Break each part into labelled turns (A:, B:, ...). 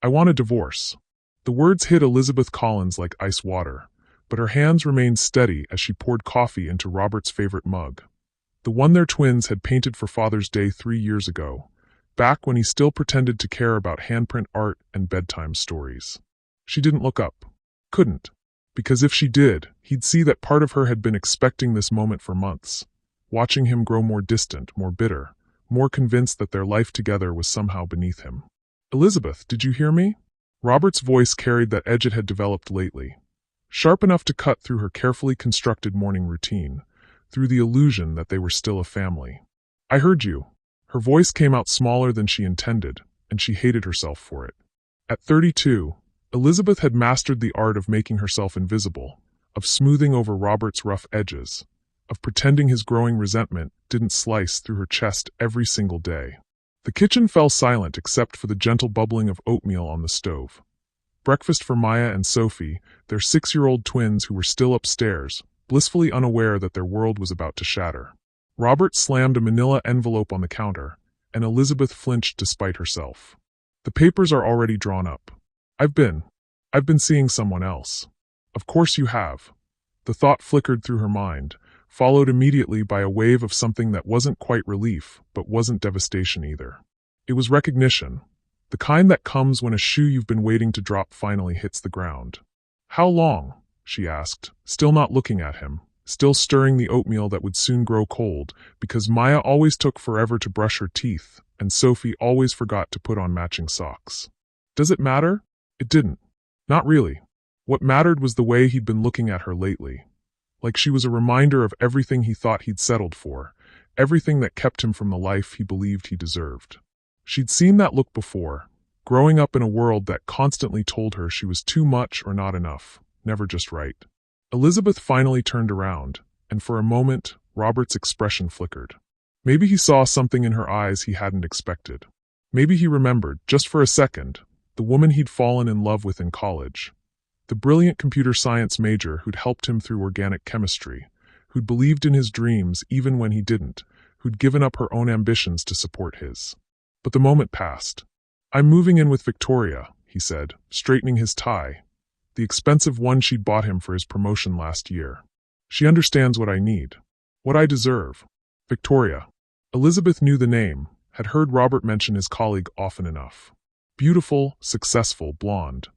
A: I want a divorce." The words hit Elizabeth Collins like ice water, but her hands remained steady as she poured coffee into Robert's favorite mug. The one their twins had painted for Father's Day 3 years ago, back when he still pretended to care about handprint art and bedtime stories. She didn't look up. Couldn't. Because if she did, he'd see that part of her had been expecting this moment for months, watching him grow more distant, more bitter, more convinced that their life together was somehow beneath him. "Elizabeth, did you hear me?" Robert's voice carried that edge it had developed lately, sharp enough to cut through her carefully constructed morning routine, through the illusion that they were still a family. "I heard you." Her voice came out smaller than she intended, and she hated herself for it. At 32, Elizabeth had mastered the art of making herself invisible, of smoothing over Robert's rough edges, of pretending his growing resentment didn't slice through her chest every single day. The kitchen fell silent except for the gentle bubbling of oatmeal on the stove. Breakfast for Maya and Sophie, their 6-year-old twins who were still upstairs, blissfully unaware that their world was about to shatter. Robert slammed a manila envelope on the counter, and Elizabeth flinched despite herself. "The papers are already drawn up. I've been seeing someone else." "Of course you have." The thought flickered through her mind, followed immediately by a wave of something that wasn't quite relief, but wasn't devastation either. It was recognition, the kind that comes when a shoe you've been waiting to drop finally hits the ground. "How long?" she asked, still not looking at him, still stirring the oatmeal that would soon grow cold, because Maya always took forever to brush her teeth, and Sophie always forgot to put on matching socks. Does it matter? It didn't. Not really. What mattered was the way he'd been looking at her lately. Like she was a reminder of everything he thought he'd settled for, everything that kept him from the life he believed he deserved. She'd seen that look before, growing up in a world that constantly told her she was too much or not enough, never just right. Elizabeth finally turned around, and for a moment, Robert's expression flickered. Maybe he saw something in her eyes he hadn't expected. Maybe he remembered, just for a second, the woman he'd fallen in love with in college. The brilliant computer science major who'd helped him through organic chemistry, who'd believed in his dreams even when he didn't, who'd given up her own ambitions to support his. But the moment passed. "I'm moving in with Victoria," he said, straightening his tie, the expensive one she'd bought him for his promotion last year. "She understands what I need, what I deserve." Victoria. Elizabeth knew the name, had heard Robert mention his colleague often enough. Beautiful, successful, blonde.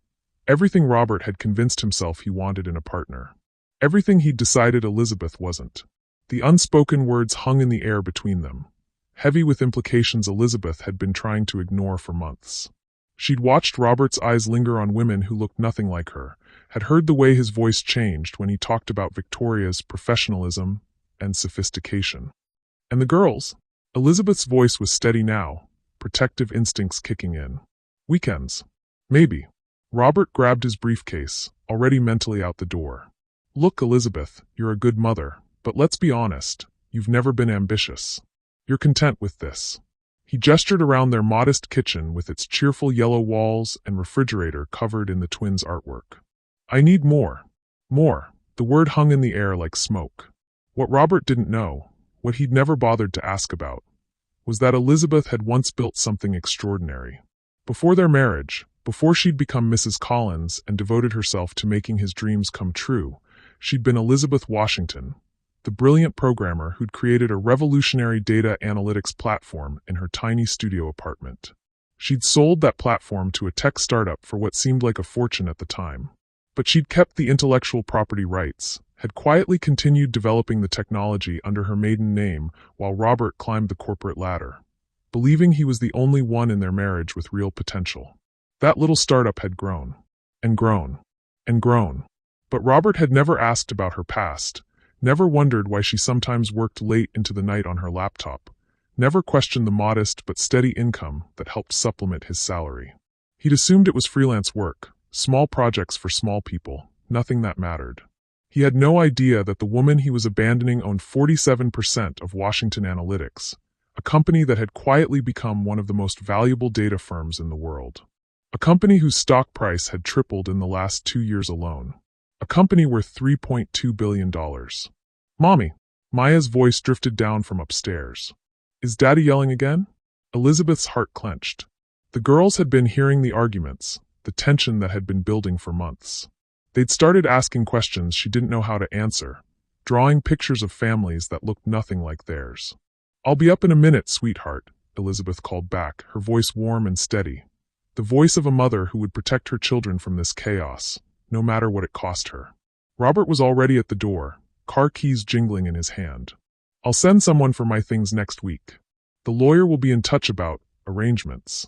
A: Everything Robert had convinced himself he wanted in a partner. Everything he'd decided Elizabeth wasn't. The unspoken words hung in the air between them, heavy with implications Elizabeth had been trying to ignore for months. She'd watched Robert's eyes linger on women who looked nothing like her, had heard the way his voice changed when he talked about Victoria's professionalism and sophistication. And the girls? Elizabeth's voice was steady now, protective instincts kicking in. "Weekends. Maybe." Robert grabbed his briefcase, already mentally out the door. "Look, Elizabeth, you're a good mother, but let's be honest, you've never been ambitious. You're content with this." He gestured around their modest kitchen with its cheerful yellow walls and refrigerator covered in the twins' artwork. "I need more. More." The word hung in the air like smoke. What Robert didn't know, what he'd never bothered to ask about, was that Elizabeth had once built something extraordinary. Before their marriage, before she'd become Mrs. Collins and devoted herself to making his dreams come true, she'd been Elizabeth Washington, the brilliant programmer who'd created a revolutionary data analytics platform in her tiny studio apartment. She'd sold that platform to a tech startup for what seemed like a fortune at the time. But she'd kept the intellectual property rights, had quietly continued developing the technology under her maiden name while Robert climbed the corporate ladder, believing he was the only one in their marriage with real potential. That little startup had grown, and grown, and grown. But Robert had never asked about her past, never wondered why she sometimes worked late into the night on her laptop, never questioned the modest but steady income that helped supplement his salary. He'd assumed it was freelance work, small projects for small people, nothing that mattered. He had no idea that the woman he was abandoning owned 47% of Washington Analytics, a company that had quietly become one of the most valuable data firms in the world. A company whose stock price had tripled in the last 2 years alone. A company worth $3.2 billion. "Mommy." Maya's voice drifted down from upstairs. "Is Daddy yelling again?" Elizabeth's heart clenched. The girls had been hearing the arguments, the tension that had been building for months. They'd started asking questions she didn't know how to answer, drawing pictures of families that looked nothing like theirs. "I'll be up in a minute, sweetheart," Elizabeth called back, her voice warm and steady. The voice of a mother who would protect her children from this chaos, no matter what it cost her. Robert was already at the door, car keys jingling in his hand. "I'll send someone for my things next week. The lawyer will be in touch about arrangements."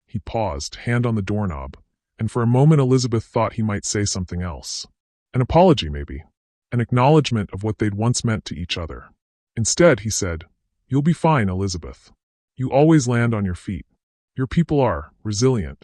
A: He paused, hand on the doorknob, and for a moment Elizabeth thought he might say something else. An apology, maybe. An acknowledgement of what they'd once meant to each other. Instead, he said, "You'll be fine, Elizabeth. You always land on your feet. Your people are resilient."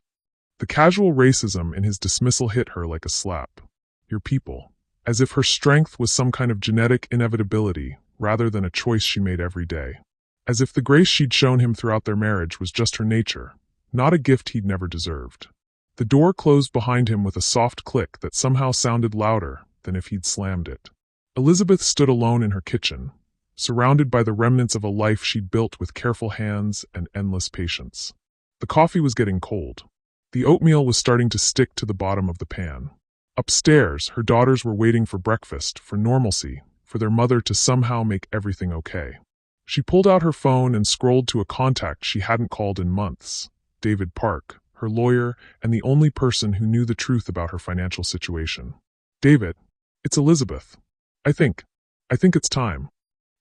A: The casual racism in his dismissal hit her like a slap. Your people. As if her strength was some kind of genetic inevitability, rather than a choice she made every day. As if the grace she'd shown him throughout their marriage was just her nature, not a gift he'd never deserved. The door closed behind him with a soft click that somehow sounded louder than if he'd slammed it. Elizabeth stood alone in her kitchen, surrounded by the remnants of a life she'd built with careful hands and endless patience. The coffee was getting cold. The oatmeal was starting to stick to the bottom of the pan. Upstairs, her daughters were waiting for breakfast, for normalcy, for their mother to somehow make everything okay. She pulled out her phone and scrolled to a contact she hadn't called in months, David Park, her lawyer and the only person who knew the truth about her financial situation. "David, it's Elizabeth. I think it's time.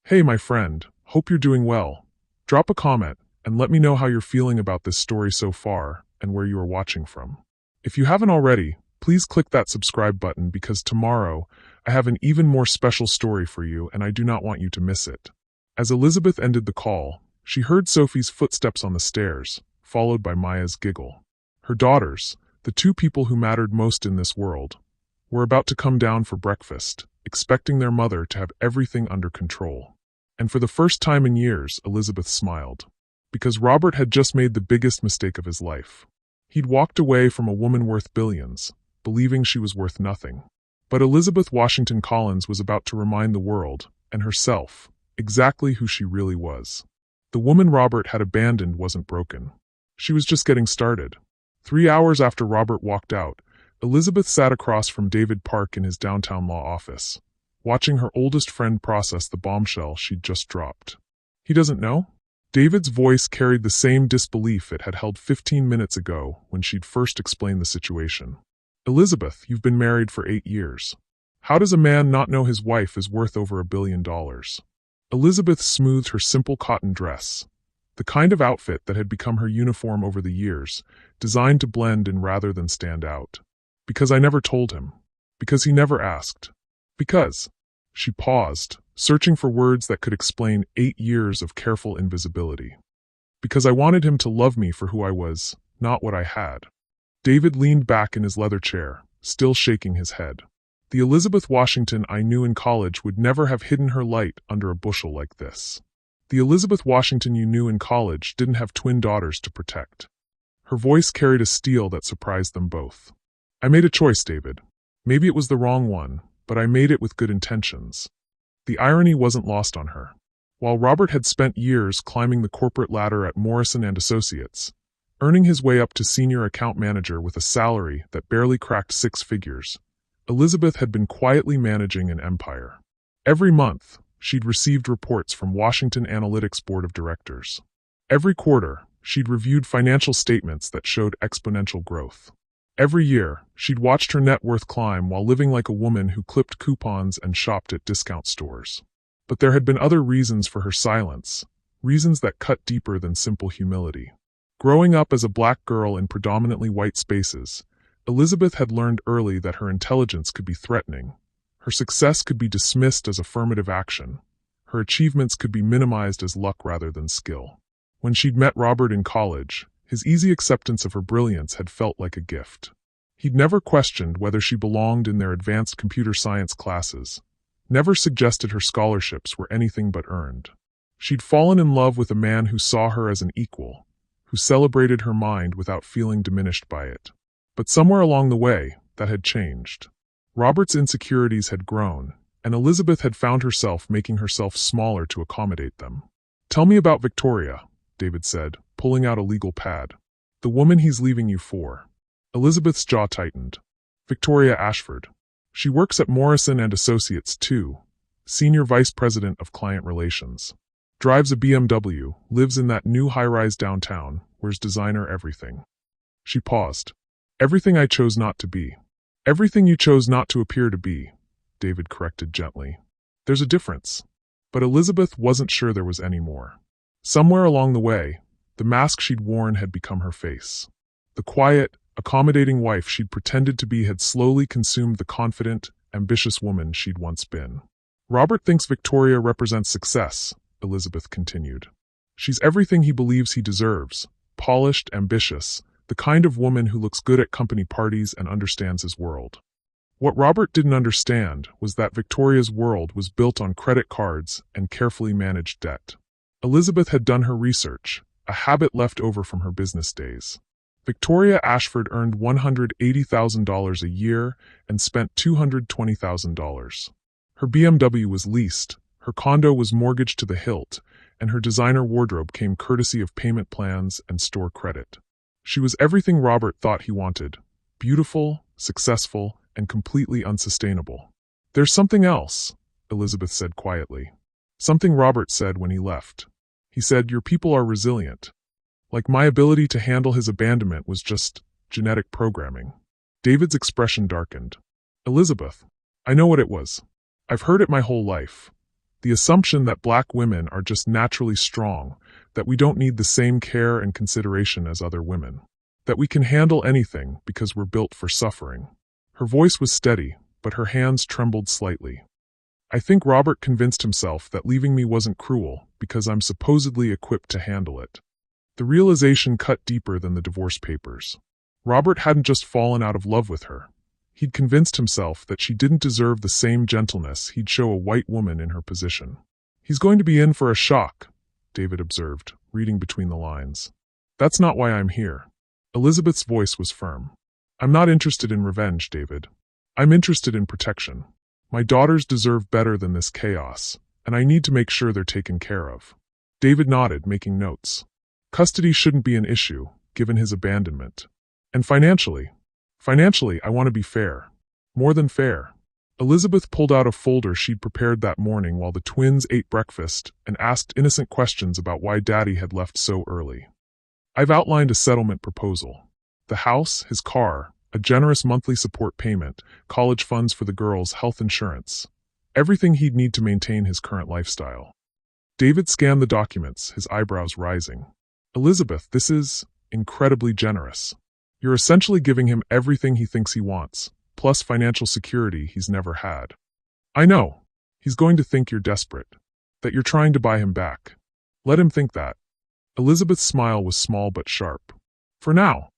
A: Hey, my friend, hope you're doing well. Drop a comment and let me know how you're feeling about this story so far and where you are watching from. If you haven't already, please click that subscribe button because tomorrow I have an even more special story for you and I do not want you to miss it." As Elizabeth ended the call, she heard Sophie's footsteps on the stairs, followed by Maya's giggle. Her daughters, the two people who mattered most in this world, were about to come down for breakfast, expecting their mother to have everything under control. And for the first time in years, Elizabeth smiled. Because Robert had just made the biggest mistake of his life. He'd walked away from a woman worth billions, believing she was worth nothing. But Elizabeth Washington Collins was about to remind the world, and herself, exactly who she really was. The woman Robert had abandoned wasn't broken. She was just getting started. 3 hours after Robert walked out, Elizabeth sat across from David Park in his downtown law office, watching her oldest friend process the bombshell she'd just dropped. "He doesn't know?" David's voice carried the same disbelief it had held 15 minutes ago when she'd first explained the situation. "Elizabeth, you've been married for 8 years. How does a man not know his wife is worth over $1 billion? Elizabeth smoothed her simple cotton dress, the kind of outfit that had become her uniform over the years, designed to blend in rather than stand out. "Because I never told him. Because he never asked. Because..." She paused, searching for words that could explain 8 years of careful invisibility. "Because I wanted him to love me for who I was, not what I had." David leaned back in his leather chair, still shaking his head. "The Elizabeth Washington I knew in college would never have hidden her light under a bushel like this. The Elizabeth Washington you knew in college didn't have twin daughters to protect." Her voice carried a steel that surprised them both. "I made a choice, David. Maybe it was the wrong one, but I made it with good intentions." The irony wasn't lost on her. While Robert had spent years climbing the corporate ladder at Morrison & Associates, earning his way up to senior account manager with a salary that barely cracked 6 figures, Elizabeth had been quietly managing an empire. Every month, she'd received reports from Washington Analytics Board of Directors. Every quarter, she'd reviewed financial statements that showed exponential growth. Every year, she'd watched her net worth climb while living like a woman who clipped coupons and shopped at discount stores. But there had been other reasons for her silence, reasons that cut deeper than simple humility. Growing up as a black girl in predominantly white spaces, Elizabeth had learned early that her intelligence could be threatening. Her success could be dismissed as affirmative action. Her achievements could be minimized as luck rather than skill. When she'd met Robert in college, his easy acceptance of her brilliance had felt like a gift. He'd never questioned whether she belonged in their advanced computer science classes, never suggested her scholarships were anything but earned. She'd fallen in love with a man who saw her as an equal, who celebrated her mind without feeling diminished by it. But somewhere along the way, that had changed. Robert's insecurities had grown, and Elizabeth had found herself making herself smaller to accommodate them. "Tell me about Victoria," David said, pulling out a legal pad. The woman he's leaving you for. Elizabeth's jaw tightened. Victoria Ashford. She works at Morrison and Associates too. Senior Vice President of Client Relations. Drives a BMW, lives in that new high-rise downtown, wears designer everything. She paused. Everything I chose not to be. Everything you chose not to appear to be, David corrected gently. There's a difference. But Elizabeth wasn't sure there was any more. Somewhere along the way, the mask she'd worn had become her face. The quiet, accommodating wife she'd pretended to be had slowly consumed the confident, ambitious woman she'd once been. Robert thinks Victoria represents success, Elizabeth continued. She's everything he believes he deserves, polished, ambitious, the kind of woman who looks good at company parties and understands his world. What Robert didn't understand was that Victoria's world was built on credit cards and carefully managed debt. Elizabeth had done her research, a habit left over from her business days. Victoria Ashford earned $180,000 a year and spent $220,000. Her BMW was leased, her condo was mortgaged to the hilt, and her designer wardrobe came courtesy of payment plans and store credit. She was everything Robert thought he wanted: beautiful, successful, and completely unsustainable. There's something else, Elizabeth said quietly. Something Robert said when he left. He said, your people are resilient. Like my ability to handle his abandonment was just genetic programming. David's expression darkened. Elizabeth, I know what it was. I've heard it my whole life. The assumption that black women are just naturally strong, that we don't need the same care and consideration as other women, that we can handle anything because we're built for suffering. Her voice was steady, but her hands trembled slightly. I think Robert convinced himself that leaving me wasn't cruel because I'm supposedly equipped to handle it. The realization cut deeper than the divorce papers. Robert hadn't just fallen out of love with her. He'd convinced himself that she didn't deserve the same gentleness he'd show a white woman in her position. He's going to be in for a shock, David observed, reading between the lines. That's not why I'm here. Elizabeth's voice was firm. I'm not interested in revenge, David. I'm interested in protection. My daughters deserve better than this chaos, and I need to make sure they're taken care of. David nodded, making notes. Custody shouldn't be an issue, given his abandonment. And financially, I want to be fair. More than fair. Elizabeth pulled out a folder she'd prepared that morning while the twins ate breakfast and asked innocent questions about why Daddy had left so early. I've outlined a settlement proposal. The house, his car, a generous monthly support payment, college funds for the girls, health insurance. Everything he'd need to maintain his current lifestyle. David scanned the documents, his eyebrows rising. Elizabeth, this is incredibly generous. You're essentially giving him everything he thinks he wants, plus financial security he's never had. I know. He's going to think you're desperate, that you're trying to buy him back. Let him think that. Elizabeth's smile was small but sharp. For now.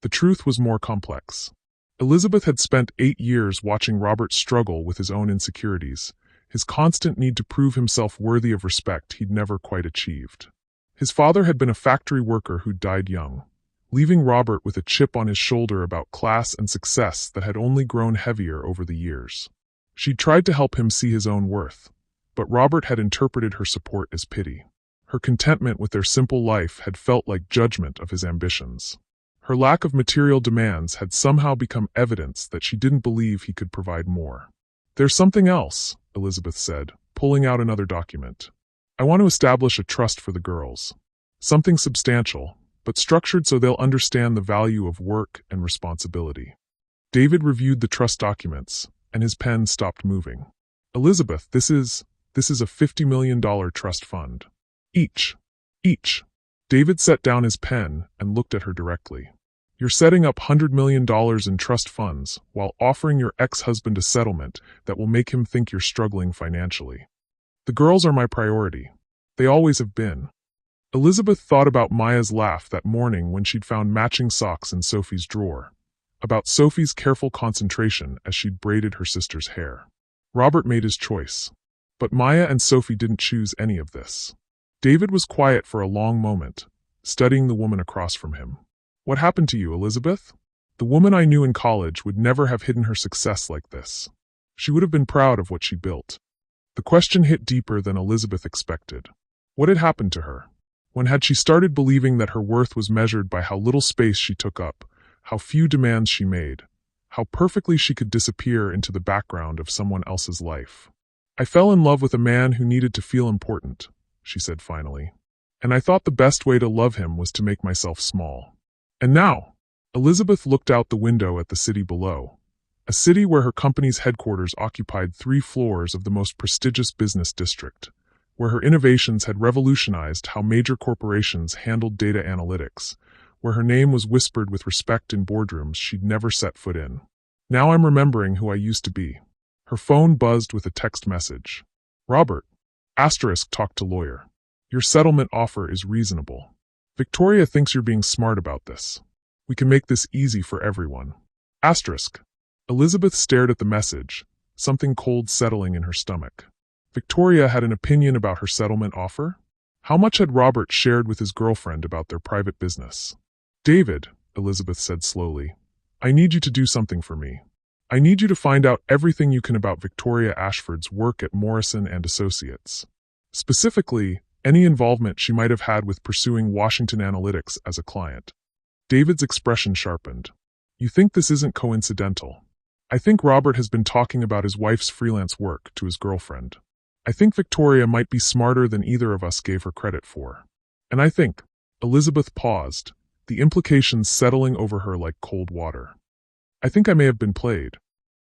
A: The truth was more complex. Elizabeth had spent 8 years watching Robert struggle with his own insecurities, his constant need to prove himself worthy of respect he'd never quite achieved. His father had been a factory worker who died young, leaving Robert with a chip on his shoulder about class and success that had only grown heavier over the years. She'd tried to help him see his own worth, but Robert had interpreted her support as pity. Her contentment with their simple life had felt like judgment of his ambitions. Her lack of material demands had somehow become evidence that she didn't believe he could provide more. There's something else, Elizabeth said, pulling out another document. I want to establish a trust for the girls. Something substantial, but structured so they'll understand the value of work and responsibility. David reviewed the trust documents, and his pen stopped moving. Elizabeth, this is a $50 million trust fund. Each. David set down his pen and looked at her directly. You're setting up $100 million in trust funds while offering your ex-husband a settlement that will make him think you're struggling financially. The girls are my priority. They always have been. Elizabeth thought about Maya's laugh that morning when she'd found matching socks in Sophie's drawer, about Sophie's careful concentration as she'd braided her sister's hair. Robert made his choice, but Maya and Sophie didn't choose any of this. David was quiet for a long moment, studying the woman across from him. What happened to you, Elizabeth? The woman I knew in college would never have hidden her success like this. She would have been proud of what she built. The question hit deeper than Elizabeth expected. What had happened to her? When had she started believing that her worth was measured by how little space she took up, how few demands she made, how perfectly she could disappear into the background of someone else's life? I fell in love with a man who needed to feel important, she said finally. And I thought the best way to love him was to make myself small. And now, Elizabeth looked out the window at the city below, a city where her company's headquarters occupied 3 floors of the most prestigious business district, where her innovations had revolutionized how major corporations handled data analytics, where her name was whispered with respect in boardrooms she'd never set foot in. Now I'm remembering who I used to be. Her phone buzzed with a text message. Robert, talk to lawyer. Your settlement offer is reasonable. Victoria thinks you're being smart about this. We can make this easy for everyone. Elizabeth stared at the message, something cold settling in her stomach. Victoria had an opinion about her settlement offer? How much had Robert shared with his girlfriend about their private business? David, Elizabeth said slowly, I need you to do something for me. I need you to find out everything you can about Victoria Ashford's work at Morrison and Associates. Specifically, any involvement she might have had with pursuing Washington Analytics as a client. David's expression sharpened. You think this isn't coincidental? I think Robert has been talking about his wife's freelance work to his girlfriend. I think Victoria might be smarter than either of us gave her credit for. And I think, Elizabeth paused, the implications settling over her like cold water. I think I may have been played.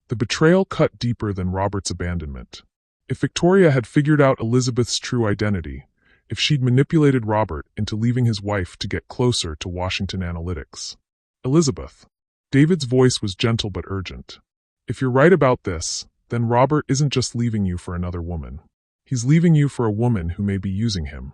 A: The betrayal cut deeper than Robert's abandonment. If Victoria had figured out Elizabeth's true identity, if she'd manipulated Robert into leaving his wife to get closer to Washington Analytics. Elizabeth. David's voice was gentle but urgent. If you're right about this, then Robert isn't just leaving you for another woman. He's leaving you for a woman who may be using him.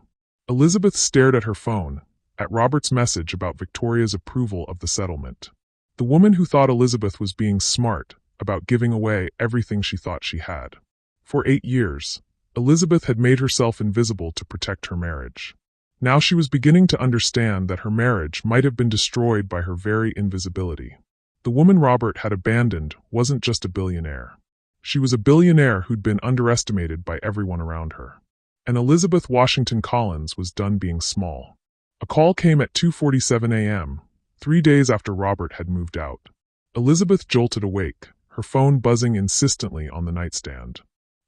A: Elizabeth stared at her phone, at Robert's message about Victoria's approval of the settlement. The woman who thought Elizabeth was being smart about giving away everything she thought she had. For 8 years, Elizabeth had made herself invisible to protect her marriage. Now she was beginning to understand that her marriage might have been destroyed by her very invisibility. The woman Robert had abandoned wasn't just a billionaire. She was a billionaire who'd been underestimated by everyone around her. And Elizabeth Washington Collins was done being small. A call came at 2:47 a.m., 3 days after Robert had moved out. Elizabeth jolted awake, her phone buzzing insistently on the nightstand.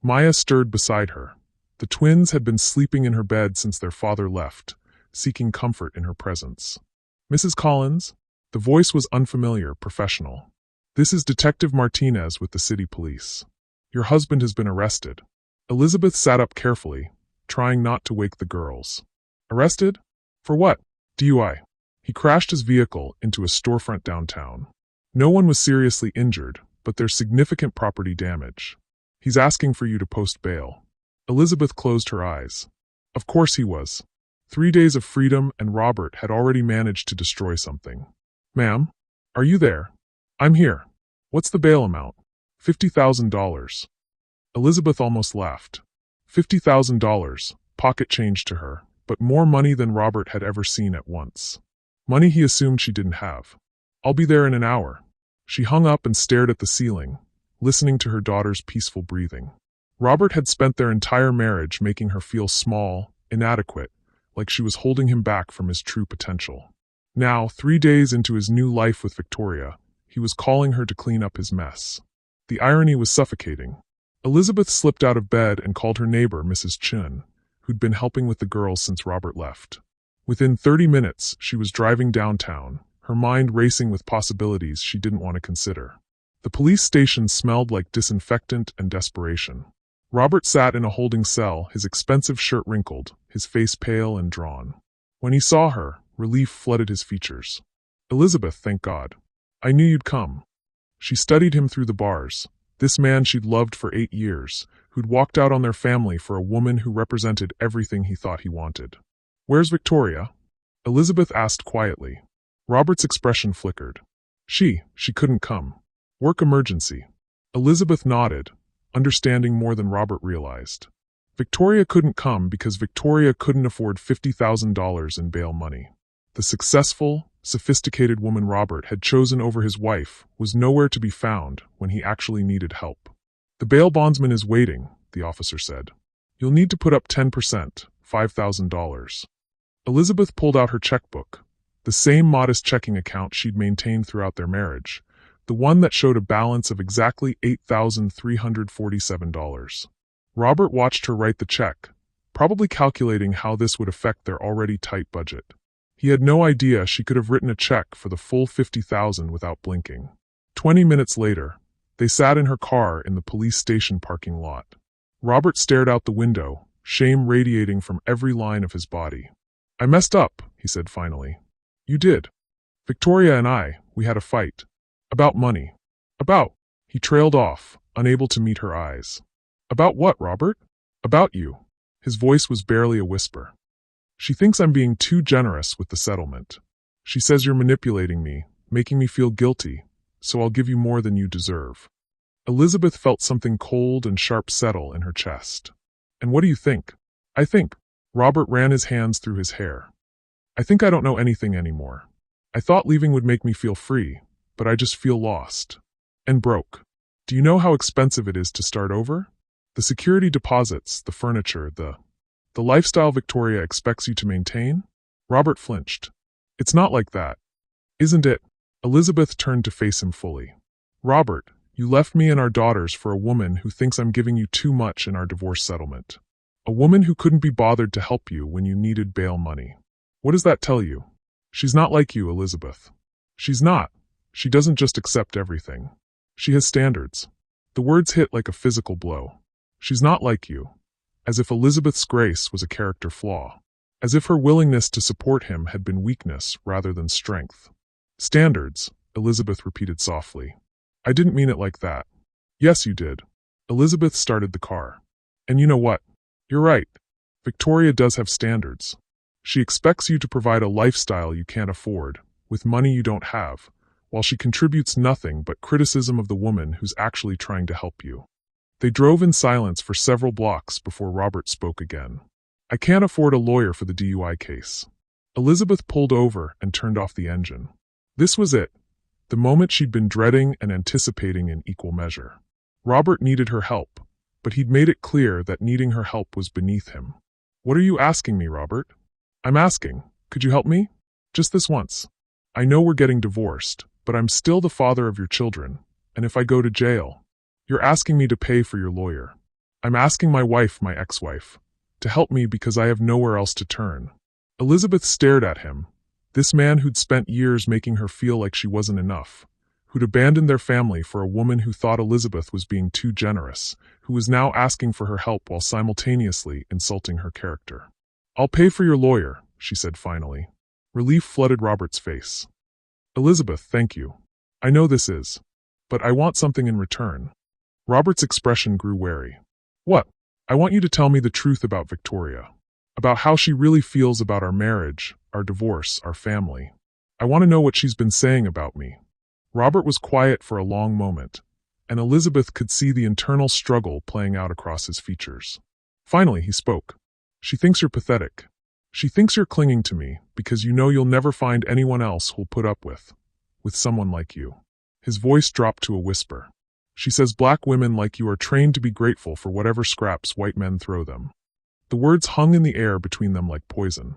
A: Maya stirred beside her. The twins had been sleeping in her bed since their father left, seeking comfort in her presence. Mrs. Collins? The voice was unfamiliar, professional. This is Detective Martinez with the city police. Your husband has been arrested. Elizabeth sat up carefully, trying not to wake the girls. Arrested? For what? DUI. He crashed his vehicle into a storefront downtown. No one was seriously injured, but there's significant property damage. He's asking for you to post bail. Elizabeth closed her eyes. Of course he was. 3 days of freedom and Robert had already managed to destroy something. Ma'am? Are you there? I'm here. What's the bail amount? $50,000. Elizabeth almost laughed. $50,000, pocket change to her, but more money than Robert had ever seen at once. Money he assumed she didn't have. I'll be there in an hour. She hung up and stared at the ceiling, listening to her daughter's peaceful breathing. Robert had spent their entire marriage making her feel small, inadequate, like she was holding him back from his true potential. Now, 3 days into his new life with Victoria, he was calling her to clean up his mess. The irony was suffocating. Elizabeth slipped out of bed and called her neighbor, Mrs. Chun, who'd been helping with the girls since Robert left. Within 30 minutes, she was driving downtown, her mind racing with possibilities she didn't want to consider. The police station smelled like disinfectant and desperation. Robert sat in a holding cell, his expensive shirt wrinkled, his face pale and drawn. When he saw her, relief flooded his features. Elizabeth, thank God. I knew you'd come. She studied him through the bars, this man she'd loved for 8 years, who'd walked out on their family for a woman who represented everything he thought he wanted. Where's Victoria? Elizabeth asked quietly. Robert's expression flickered. She couldn't come. Work emergency. Elizabeth nodded, understanding more than Robert realized. Victoria couldn't come because Victoria couldn't afford $50,000 in bail money. The successful, sophisticated woman Robert had chosen over his wife was nowhere to be found when he actually needed help. The bail bondsman is waiting, the officer said. You'll need to put up 10%, $5,000. Elizabeth pulled out her checkbook, the same modest checking account she'd maintained throughout their marriage, the one that showed a balance of exactly $8,347. Robert watched her write the check, probably calculating how this would affect their already tight budget. He had no idea she could have written a check for the full $50,000 without blinking. 20 minutes later, they sat in her car in the police station parking lot. Robert stared out the window, shame radiating from every line of his body. "I messed up," he said finally. "You did. Victoria and we had a fight. About money. About—" He trailed off, unable to meet her eyes. "About what, Robert?" "About you." His voice was barely a whisper. "She thinks I'm being too generous with the settlement. She says you're manipulating me, making me feel guilty, so I'll give you more than you deserve." Elizabeth felt something cold and sharp settle in her chest. "And what do you think?" "I think—" Robert ran his hands through his hair. "I think I don't know anything anymore. I thought leaving would make me feel free, but I just feel lost. And broke. Do you know how expensive it is to start over? The security deposits, the furniture, the lifestyle Victoria expects you to maintain?" Robert flinched. "It's not like that. Isn't it?" Elizabeth turned to face him fully. "Robert, you left me and our daughters for a woman who thinks I'm giving you too much in our divorce settlement. A woman who couldn't be bothered to help you when you needed bail money. What does that tell you? She's not like you, Elizabeth. She's not. She doesn't just accept everything. She has standards." The words hit like a physical blow. She's not like you. As if Elizabeth's grace was a character flaw. As if her willingness to support him had been weakness rather than strength. "Standards," Elizabeth repeated softly. "I didn't mean it like that." "Yes, you did." Elizabeth started the car. "And you know what? You're right. Victoria does have standards. She expects you to provide a lifestyle you can't afford, with money you don't have, while she contributes nothing but criticism of the woman who's actually trying to help you." They drove in silence for several blocks before Robert spoke again. "I can't afford a lawyer for the DUI case." Elizabeth pulled over and turned off the engine. This was it, the moment she'd been dreading and anticipating in equal measure. Robert needed her help, but he'd made it clear that needing her help was beneath him. "What are you asking me, Robert?" "I'm asking, could you help me? Just this once. I know we're getting divorced, but I'm still the father of your children, and if I go to jail, you're asking me to pay for your lawyer. I'm asking my wife, my ex-wife, to help me because I have nowhere else to turn." Elizabeth stared at him, this man who'd spent years making her feel like she wasn't enough, who'd abandoned their family for a woman who thought Elizabeth was being too generous, who was now asking for her help while simultaneously insulting her character. "I'll pay for your lawyer," she said finally. Relief flooded Robert's face. "Elizabeth, thank you. I know this is. But I want something in return." Robert's expression grew wary. "What?" "I want you to tell me the truth about Victoria. About how she really feels about our marriage, our divorce, our family. I want to know what she's been saying about me." Robert was quiet for a long moment, and Elizabeth could see the internal struggle playing out across his features. Finally, he spoke. "She thinks you're pathetic. She thinks you're clinging to me because you know you'll never find anyone else who'll put up with someone like you." His voice dropped to a whisper. "She says black women like you are trained to be grateful for whatever scraps white men throw them." The words hung in the air between them like poison.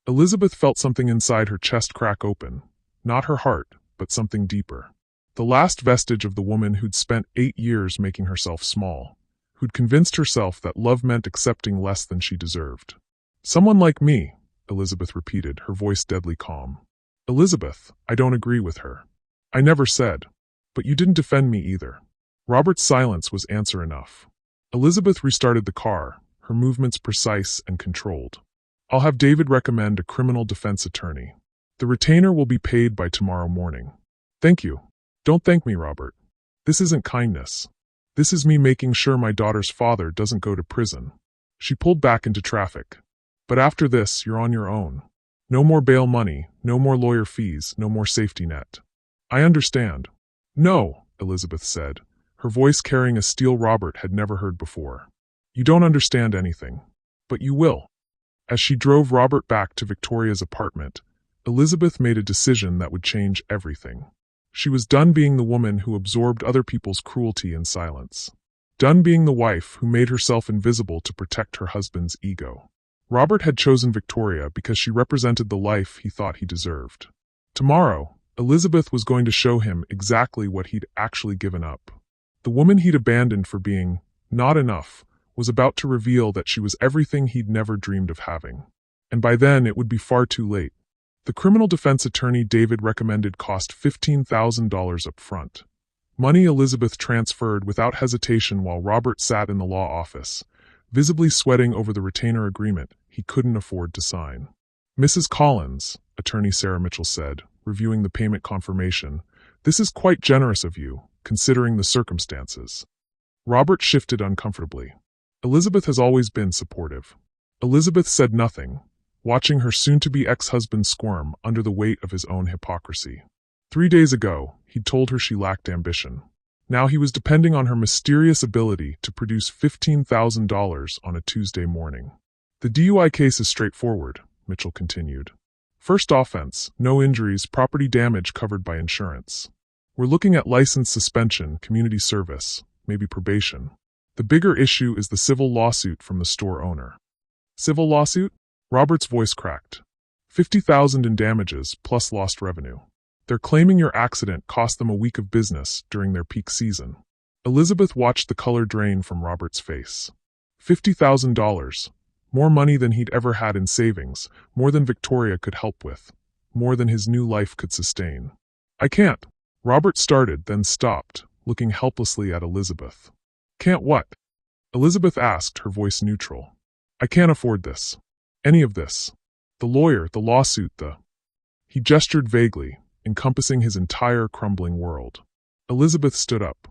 A: Elizabeth felt something inside her chest crack open, not her heart, but something deeper. The last vestige of the woman who'd spent 8 years making herself small, who'd convinced herself that love meant accepting less than she deserved. "Someone like me," Elizabeth repeated, her voice deadly calm. "Elizabeth, I don't agree with her. I never said. But you didn't defend me either." Robert's silence was answer enough. Elizabeth restarted the car, her movements precise and controlled. "I'll have David recommend a criminal defense attorney. The retainer will be paid by tomorrow morning." "Thank you." "Don't thank me, Robert. This isn't kindness. This is me making sure my daughter's father doesn't go to prison." She pulled back into traffic. "But after this, you're on your own. No more bail money, no more lawyer fees, no more safety net." "I understand." "No," Elizabeth said, her voice carrying a steel Robert had never heard before. "You don't understand anything. But you will." As she drove Robert back to Victoria's apartment, Elizabeth made a decision that would change everything. She was done being the woman who absorbed other people's cruelty in silence. Done being the wife who made herself invisible to protect her husband's ego. Robert had chosen Victoria because she represented the life he thought he deserved. Tomorrow, Elizabeth was going to show him exactly what he'd actually given up. The woman he'd abandoned for being not enough was about to reveal that she was everything he'd never dreamed of having. And by then, it would be far too late. The criminal defense attorney David recommended cost $15,000 up front. Money Elizabeth transferred without hesitation while Robert sat in the law office, visibly sweating over the retainer agreement he couldn't afford to sign. "Mrs. Collins," attorney Sarah Mitchell said, reviewing the payment confirmation, "this is quite generous of you, considering the circumstances." Robert shifted uncomfortably. Elizabeth has always been supportive. Elizabeth said nothing, watching her soon-to-be ex-husband squirm under the weight of his own hypocrisy. 3 days ago, he'd told her she lacked ambition. Now he was depending on her mysterious ability to produce $15,000 on a Tuesday morning. "The DUI case is straightforward," Mitchell continued. "First offense, no injuries, property damage covered by insurance. We're looking at license suspension, community service, maybe probation. The bigger issue is the civil lawsuit from the store owner." "Civil lawsuit?" Robert's voice cracked. $50,000 in damages, plus lost revenue. They're claiming your accident cost them a week of business during their peak season. Elizabeth watched the color drain from Robert's face. $50,000. More money than he'd ever had in savings, more than Victoria could help with, more than his new life could sustain. "I can't." Robert started, then stopped, looking helplessly at Elizabeth. "Can't what?" Elizabeth asked, her voice neutral. "I can't afford this. Any of this. The lawyer, the lawsuit, He gestured vaguely, encompassing his entire crumbling world. Elizabeth stood up.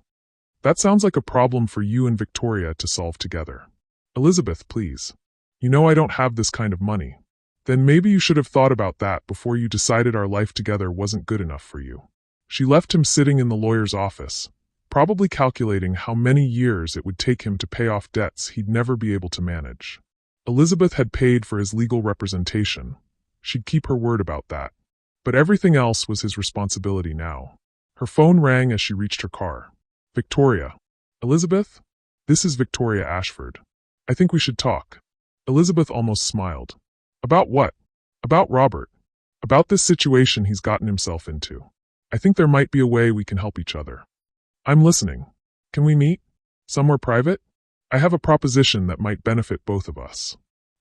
A: "That sounds like a problem for you and Victoria to solve together." "Elizabeth, please. You know I don't have this kind of money." "Then maybe you should have thought about that before you decided our life together wasn't good enough for you." She left him sitting in the lawyer's office, probably calculating how many years it would take him to pay off debts he'd never be able to manage. Elizabeth had paid for his legal representation. She'd keep her word about that. But everything else was his responsibility now. Her phone rang as she reached her car. "Victoria." "Elizabeth?" "This is Victoria Ashford. I think we should talk." Elizabeth almost smiled. "About what?" "About Robert. About this situation he's gotten himself into. I think there might be a way we can help each other." "I'm listening. Can we meet? Somewhere private? I have a proposition that might benefit both of us."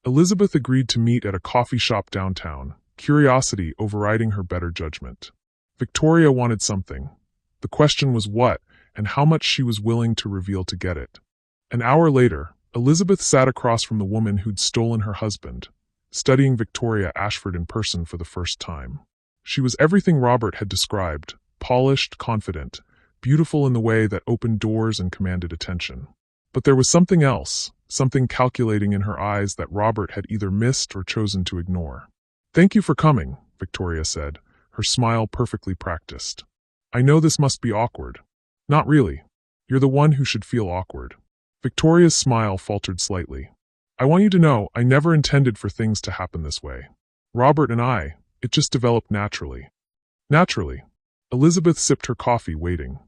A: Elizabeth agreed to meet at a coffee shop downtown, curiosity overriding her better judgment. Victoria wanted something. The question was what, and how much she was willing to reveal to get it. An hour later, Elizabeth sat across from the woman who'd stolen her husband, studying Victoria Ashford in person for the first time. She was everything Robert had described, polished, confident, beautiful in the way that opened doors and commanded attention. But there was something else, something calculating in her eyes that Robert had either missed or chosen to ignore. "Thank you for coming," Victoria said, her smile perfectly practiced. "I know this must be awkward." "Not really. You're the one who should feel awkward." Victoria's smile faltered slightly. "I want you to know I never intended for things to happen this way. Robert and it just developed naturally." "Naturally?" Elizabeth sipped her coffee, waiting.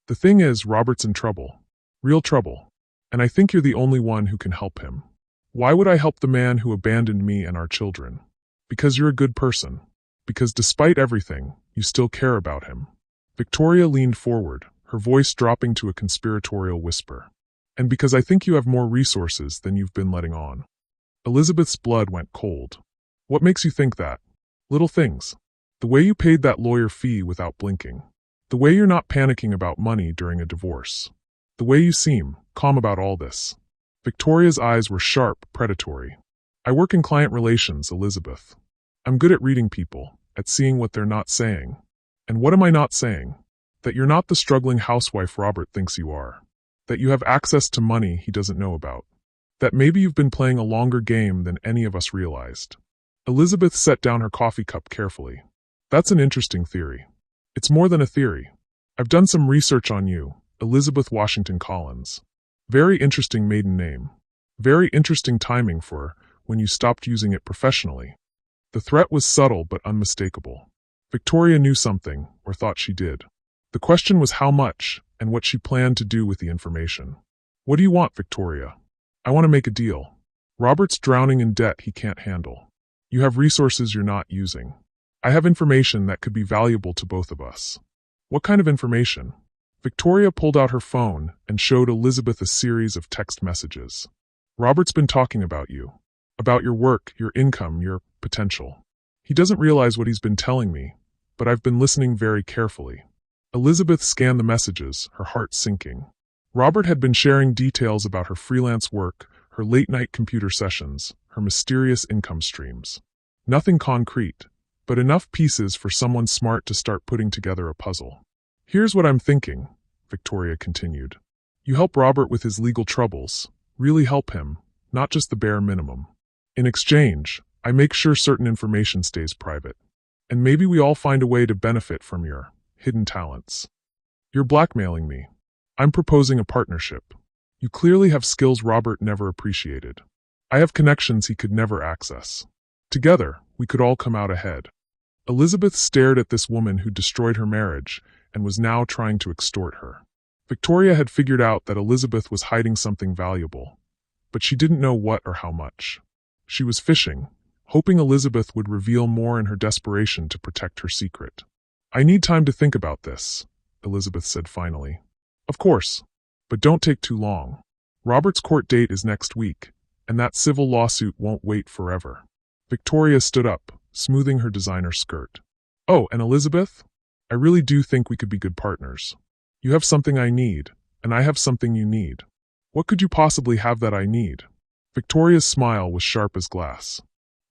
A: "The thing is, Robert's in trouble. Real trouble. And I think you're the only one who can help him." "Why would I help the man who abandoned me and our children?" "Because you're a good person. Because despite everything, you still care about him." Victoria leaned forward, her voice dropping to a conspiratorial whisper. "And because I think you have more resources than you've been letting on." Elizabeth's blood went cold. "What makes you think that?" "Little things. The way you paid that lawyer fee without blinking. The way you're not panicking about money during a divorce. The way you seem calm about all this." Victoria's eyes were sharp, predatory. "I work in client relations, Elizabeth. I'm good at reading people, at seeing what they're not saying. And what am I not saying? That you're not the struggling housewife Robert thinks you are. That you have access to money he doesn't know about. That maybe you've been playing a longer game than any of us realized." Elizabeth set down her coffee cup carefully. "That's an interesting theory. It's more than a theory. I've done some research on you, Elizabeth Washington Collins. Very interesting maiden name. Very interesting timing for when you stopped using it professionally." The threat was subtle but unmistakable. Victoria knew something, or thought she did. The question was how much, and what she planned to do with the information. "What do you want, Victoria?" "I want to make a deal." Robert's drowning in debt he can't handle. You have resources you're not using. I have information that could be valuable to both of us. What kind of information? Victoria pulled out her phone and showed Elizabeth a series of text messages. Robert's been talking about you. About your work, your income, your potential. He doesn't realize what he's been telling me, but I've been listening very carefully. Elizabeth scanned the messages, her heart sinking. Robert had been sharing details about her freelance work, her late-night computer sessions, her mysterious income streams. Nothing concrete, but enough pieces for someone smart to start putting together a puzzle. Here's what I'm thinking, Victoria continued. You help Robert with his legal troubles. Really help him, not just the bare minimum. In exchange, I make sure certain information stays private. And maybe we all find a way to benefit from your hidden talents. You're blackmailing me. I'm proposing a partnership. You clearly have skills Robert never appreciated. I have connections he could never access. Together, we could all come out ahead. Elizabeth stared at this woman who destroyed her marriage and was now trying to extort her. Victoria had figured out that Elizabeth was hiding something valuable, but she didn't know what or how much. She was fishing, hoping Elizabeth would reveal more in her desperation to protect her secret. I need time to think about this, Elizabeth said finally. Of course, but don't take too long. Robert's court date is next week, and that civil lawsuit won't wait forever. Victoria stood up, smoothing her designer skirt. Oh, and Elizabeth? I really do think we could be good partners. You have something I need, and I have something you need. What could you possibly have that I need? Victoria's smile was sharp as glass.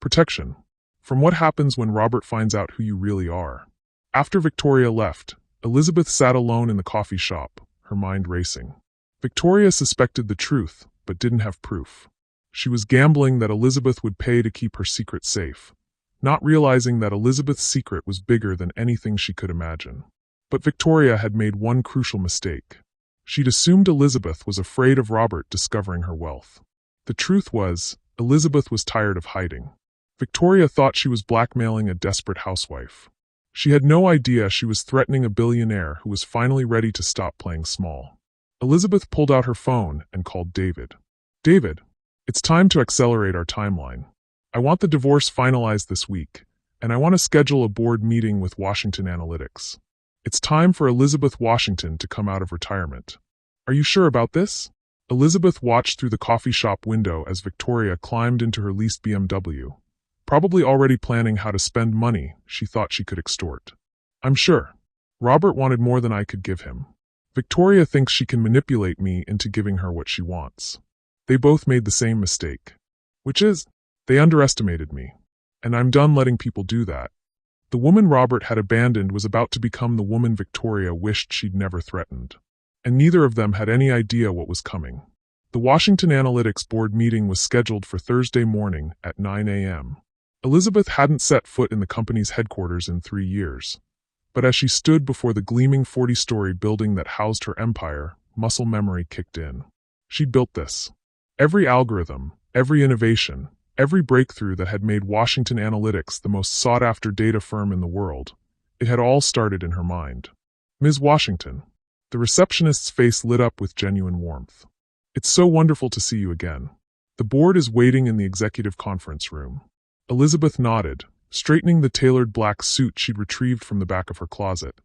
A: Protection. From what happens when Robert finds out who you really are. After Victoria left, Elizabeth sat alone in the coffee shop, her mind racing. Victoria suspected the truth, but didn't have proof. She was gambling that Elizabeth would pay to keep her secret safe, not realizing that Elizabeth's secret was bigger than anything she could imagine. But Victoria had made one crucial mistake. She'd assumed Elizabeth was afraid of Robert discovering her wealth. The truth was, Elizabeth was tired of hiding. Victoria thought she was blackmailing a desperate housewife. She had no idea she was threatening a billionaire who was finally ready to stop playing small. Elizabeth pulled out her phone and called David. David, it's time to accelerate our timeline. I want the divorce finalized this week, and I want to schedule a board meeting with Washington Analytics. It's time for Elizabeth Washington to come out of retirement. Are you sure about this? Elizabeth watched through the coffee shop window as Victoria climbed into her leased BMW, probably already planning how to spend money she thought she could extort. I'm sure. Robert wanted more than I could give him. Victoria thinks she can manipulate me into giving her what she wants. They both made the same mistake. Which is, they underestimated me. And I'm done letting people do that. The woman Robert had abandoned was about to become the woman Victoria wished she'd never threatened. And neither of them had any idea what was coming. The Washington Analytics board meeting was scheduled for Thursday morning at 9 a.m. Elizabeth hadn't set foot in the company's headquarters in 3 years. But as she stood before the gleaming 40-story building that housed her empire, muscle memory kicked in. She'd built this. Every algorithm, every innovation, every breakthrough that had made Washington Analytics the most sought-after data firm in the world, it had all started in her mind. Ms. Washington. The receptionist's face lit up with genuine warmth. It's so wonderful to see you again. The board is waiting in the executive conference room. Elizabeth nodded, straightening the tailored black suit she'd retrieved from the back of her closet,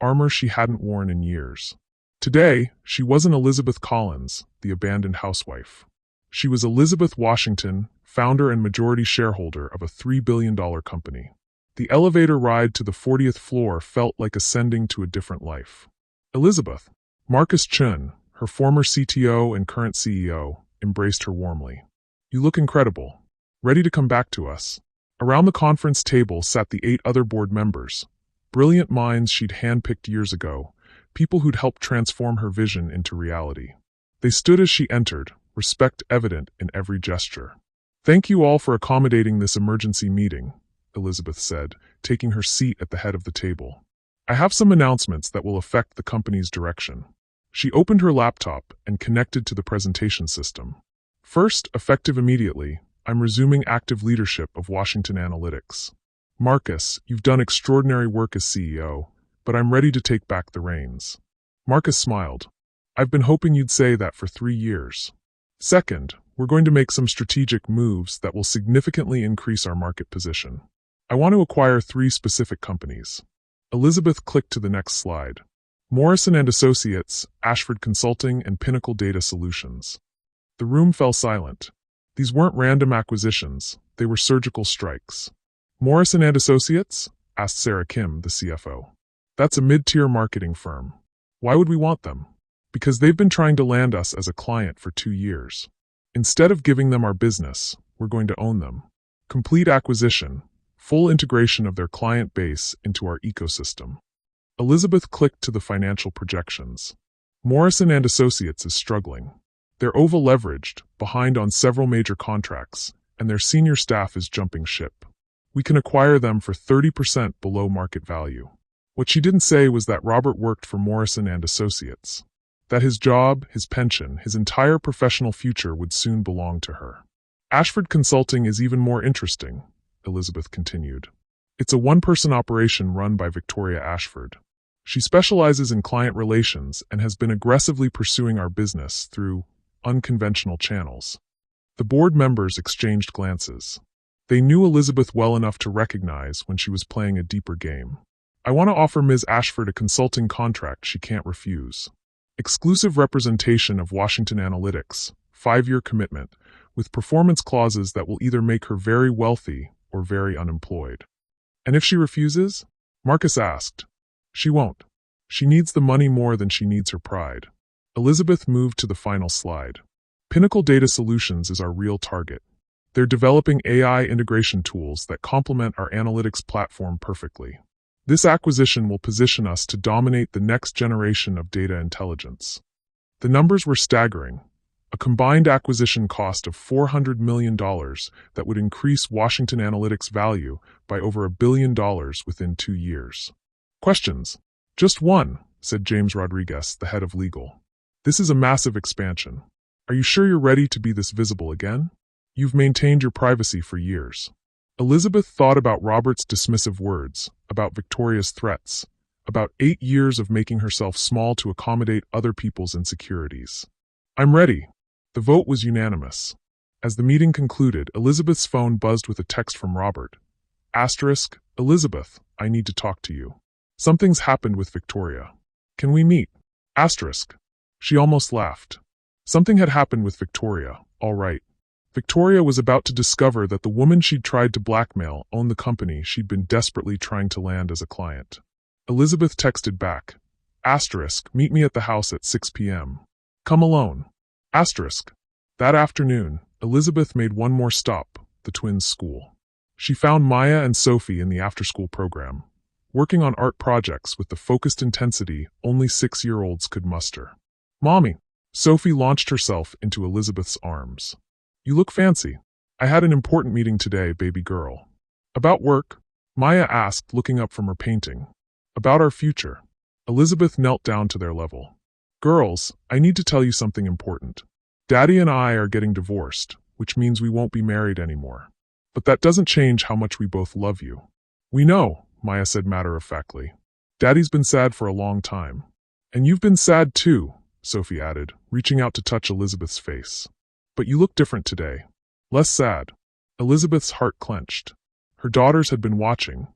A: armor she hadn't worn in years. Today, she wasn't Elizabeth Collins, the abandoned housewife. She was Elizabeth Washington, founder and majority shareholder of a $3 billion company. The elevator ride to the 40th floor felt like ascending to a different life. Elizabeth, Marcus Chun, her former CTO and current CEO, embraced her warmly. You look incredible. Ready to come back to us. Around the conference table sat the 8 other board members, brilliant minds she'd handpicked years ago, people who'd helped transform her vision into reality. They stood as she entered, respect evident in every gesture. Thank you all for accommodating this emergency meeting, Elizabeth said, taking her seat at the head of the table. I have some announcements that will affect the company's direction. She opened her laptop and connected to the presentation system. First, effective immediately, I'm resuming active leadership of Washington Analytics. Marcus, you've done extraordinary work as CEO, but I'm ready to take back the reins. Marcus smiled. I've been hoping you'd say that for 3 years. Second, we're going to make some strategic moves that will significantly increase our market position. I want to acquire 3 specific companies. Elizabeth clicked to the next slide. Morrison & Associates, Ashford Consulting, and Pinnacle Data Solutions. The room fell silent. These weren't random acquisitions, they were surgical strikes. Morrison & Associates? Asked Sarah Kim, the CFO. That's a mid-tier marketing firm. Why would we want them? Because they've been trying to land us as a client for 2 years. Instead of giving them our business, we're going to own them. Complete acquisition, full integration of their client base into our ecosystem. Elizabeth clicked to the financial projections. Morrison & Associates is struggling. They're over-leveraged, behind on several major contracts, and their senior staff is jumping ship. We can acquire them for 30% below market value. What she didn't say was that Robert worked for Morrison & Associates. That his job, his pension, his entire professional future would soon belong to her. Ashford Consulting is even more interesting, Elizabeth continued. It's a one-person operation run by Victoria Ashford. She specializes in client relations and has been aggressively pursuing our business through unconventional channels. The board members exchanged glances. They knew Elizabeth well enough to recognize when she was playing a deeper game. I want to offer Ms. Ashford a consulting contract she can't refuse. Exclusive representation of Washington Analytics, 5-year commitment, with performance clauses that will either make her very wealthy or very unemployed. And if she refuses? Marcus asked. She won't. She needs the money more than she needs her pride. Elizabeth moved to the final slide. Pinnacle Data Solutions is our real target. They're developing AI integration tools that complement our analytics platform perfectly. This acquisition will position us to dominate the next generation of data intelligence. The numbers were staggering. A combined acquisition cost of $400 million that would increase Washington Analytics' value by over $1 billion within 2 years. Questions? Just one, said James Rodriguez, the head of legal. This is a massive expansion. Are you sure you're ready to be this visible again? You've maintained your privacy for years. Elizabeth thought about Robert's dismissive words, about Victoria's threats, about 8 years of making herself small to accommodate other people's insecurities. I'm ready. The vote was unanimous. As the meeting concluded, Elizabeth's phone buzzed with a text from Robert. Asterisk, Elizabeth, I need to talk to you. Something's happened with Victoria. Can we meet? Asterisk. She almost laughed. Something had happened with Victoria, all right. Victoria was about to discover that the woman she'd tried to blackmail owned the company she'd been desperately trying to land as a client. Elizabeth texted back. Asterisk, meet me at the house at 6 p.m. Come alone. Asterisk. That afternoon, Elizabeth made one more stop, the twins' school. She found Maya and Sophie in the after-school program, working on art projects with the focused intensity only 6-year-olds could muster. Mommy. Sophie launched herself into Elizabeth's arms. You look fancy. I had an important meeting today, baby girl. About work? Maya asked, looking up from her painting. About our future. Elizabeth knelt down to their level. Girls, I need to tell you something important. Daddy and I are getting divorced, which means we won't be married anymore. But that doesn't change how much we both love you. We know, Maya said matter-of-factly. Daddy's been sad for a long time. And you've been sad too, Sophie added, reaching out to touch Elizabeth's face. But you look different today. Less sad. Elizabeth's heart clenched. Her daughters had been watching,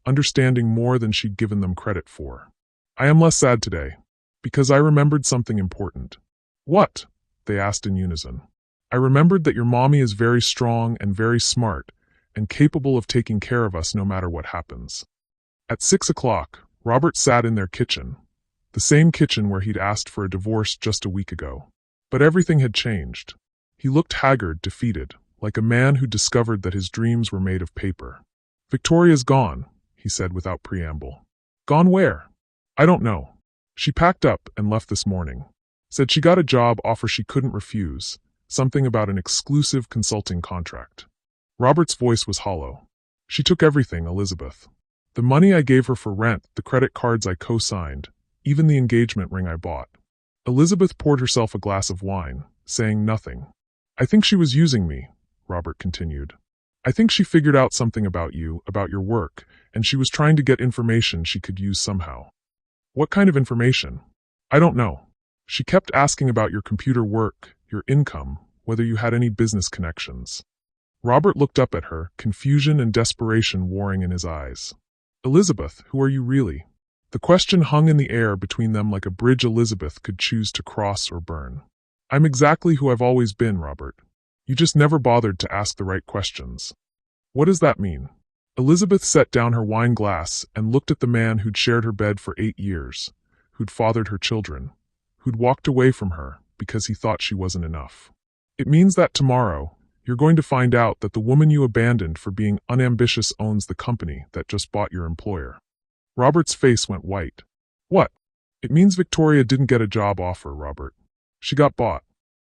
A: understanding more than she'd given them credit for. I am less sad today, because I remembered something important. What? They asked in unison. I remembered that your mommy is very strong and very smart, and capable of taking care of us no matter what happens. At 6 o'clock, Robert sat in their kitchen, the same kitchen where he'd asked for a divorce just a week ago. But everything had changed. He looked haggard, defeated, like a man who discovered that his dreams were made of paper. Victoria's gone, he said without preamble. Gone where? I don't know. She packed up and left this morning. Said she got a job offer she couldn't refuse, something about an exclusive consulting contract. Robert's voice was hollow. She took everything, Elizabeth. The money I gave her for rent, the credit cards I co-signed, even the engagement ring I bought. Elizabeth poured herself a glass of wine, saying nothing. I think she was using me, Robert continued. I think she figured out something about you, about your work, and she was trying to get information she could use somehow. What kind of information? I don't know. She kept asking about your computer work, your income, whether you had any business connections. Robert looked up at her, confusion and desperation warring in his eyes. Elizabeth, who are you really? The question hung in the air between them like a bridge Elizabeth could choose to cross or burn. I'm exactly who I've always been, Robert. You just never bothered to ask the right questions. What does that mean? Elizabeth set down her wine glass and looked at the man who'd shared her bed for 8 years, who'd fathered her children, who'd walked away from her because he thought she wasn't enough. It means that tomorrow, you're going to find out that the woman you abandoned for being unambitious owns the company that just bought your employer. Robert's face went white. What? It means Victoria didn't get a job offer, Robert. She got bought.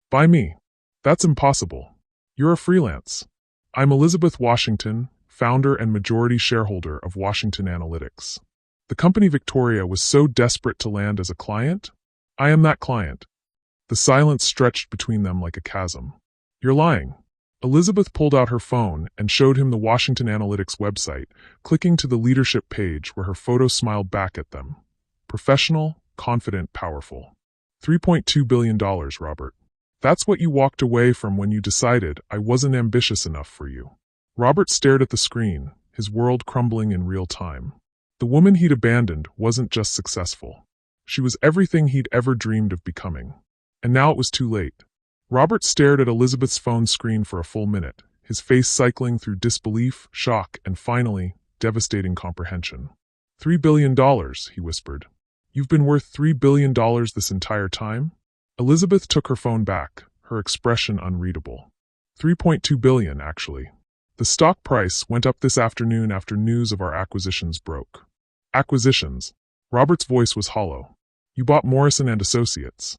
A: By me. That's impossible. You're a freelance. I'm Elizabeth Washington, founder and majority shareholder of Washington Analytics. The company Victoria was so desperate to land as a client? I am that client. The silence stretched between them like a chasm. You're lying. Elizabeth pulled out her phone and showed him the Washington Analytics website, clicking to the leadership page where her photo smiled back at them. Professional, confident, powerful. $3.2 billion, Robert. That's what you walked away from when you decided I wasn't ambitious enough for you. Robert stared at the screen, his world crumbling in real time. The woman he'd abandoned wasn't just successful. She was everything he'd ever dreamed of becoming. And now it was too late. Robert stared at Elizabeth's phone screen for a full minute, his face cycling through disbelief, shock, and finally, devastating comprehension. $3 billion, he whispered. You've been worth $3 billion this entire time? Elizabeth took her phone back, her expression unreadable. 3.2 billion, actually. The stock price went up this afternoon after news of our acquisitions broke. Acquisitions? Robert's voice was hollow. You bought Morrison and Associates.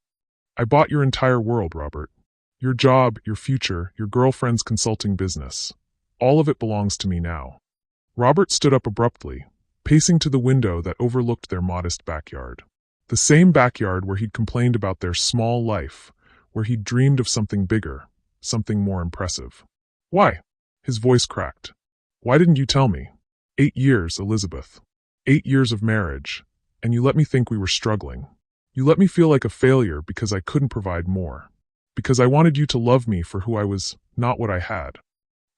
A: I bought your entire world, Robert. Your job, your future, your girlfriend's consulting business. All of it belongs to me now. Robert stood up abruptly, pacing to the window that overlooked their modest backyard. The same backyard where he'd complained about their small life, where he'd dreamed of something bigger, something more impressive. Why? His voice cracked. Why didn't you tell me? 8 years, Elizabeth. 8 years of marriage, and you let me think we were struggling. You let me feel like a failure because I couldn't provide more. Because I wanted you to love me for who I was, not what I had.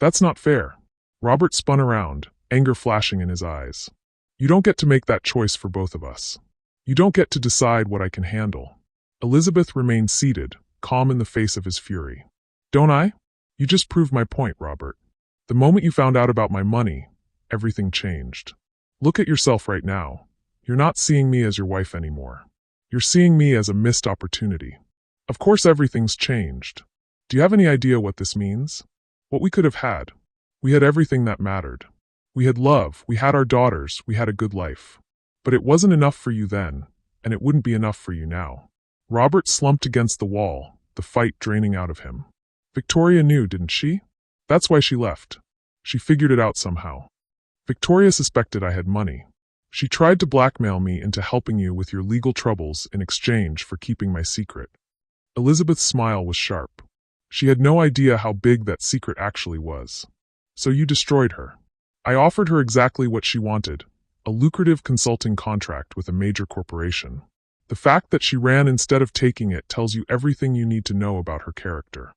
A: That's not fair. Robert spun around, anger flashing in his eyes. You don't get to make that choice for both of us. You don't get to decide what I can handle. Elizabeth remained seated, calm in the face of his fury. Don't I? You just proved my point, Robert. The moment you found out about my money, everything changed. Look at yourself right now. You're not seeing me as your wife anymore. You're seeing me as a missed opportunity. Of course everything's changed. Do you have any idea what this means? What we could have had. We had everything that mattered. We had love, we had our daughters, we had a good life. But it wasn't enough for you then, and it wouldn't be enough for you now. Robert slumped against the wall, the fight draining out of him. Victoria knew, didn't she? That's why she left. She figured it out somehow. Victoria suspected I had money. She tried to blackmail me into helping you with your legal troubles in exchange for keeping my secret. Elizabeth's smile was sharp. She had no idea how big that secret actually was. So you destroyed her. I offered her exactly what she wanted, a lucrative consulting contract with a major corporation. The fact that she ran instead of taking it tells you everything you need to know about her character.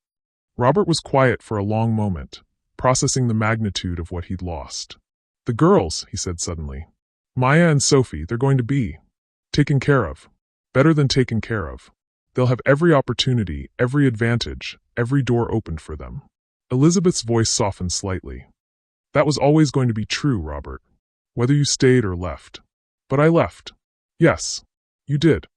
A: Robert was quiet for a long moment, processing the magnitude of what he'd lost. The girls, he said suddenly. Maya and Sophie, they're going to be taken care of. Better than taken care of. They'll have every opportunity, every advantage, every door opened for them. Elizabeth's voice softened slightly. That was always going to be true, Robert. Whether you stayed or left. But I left. Yes, you did.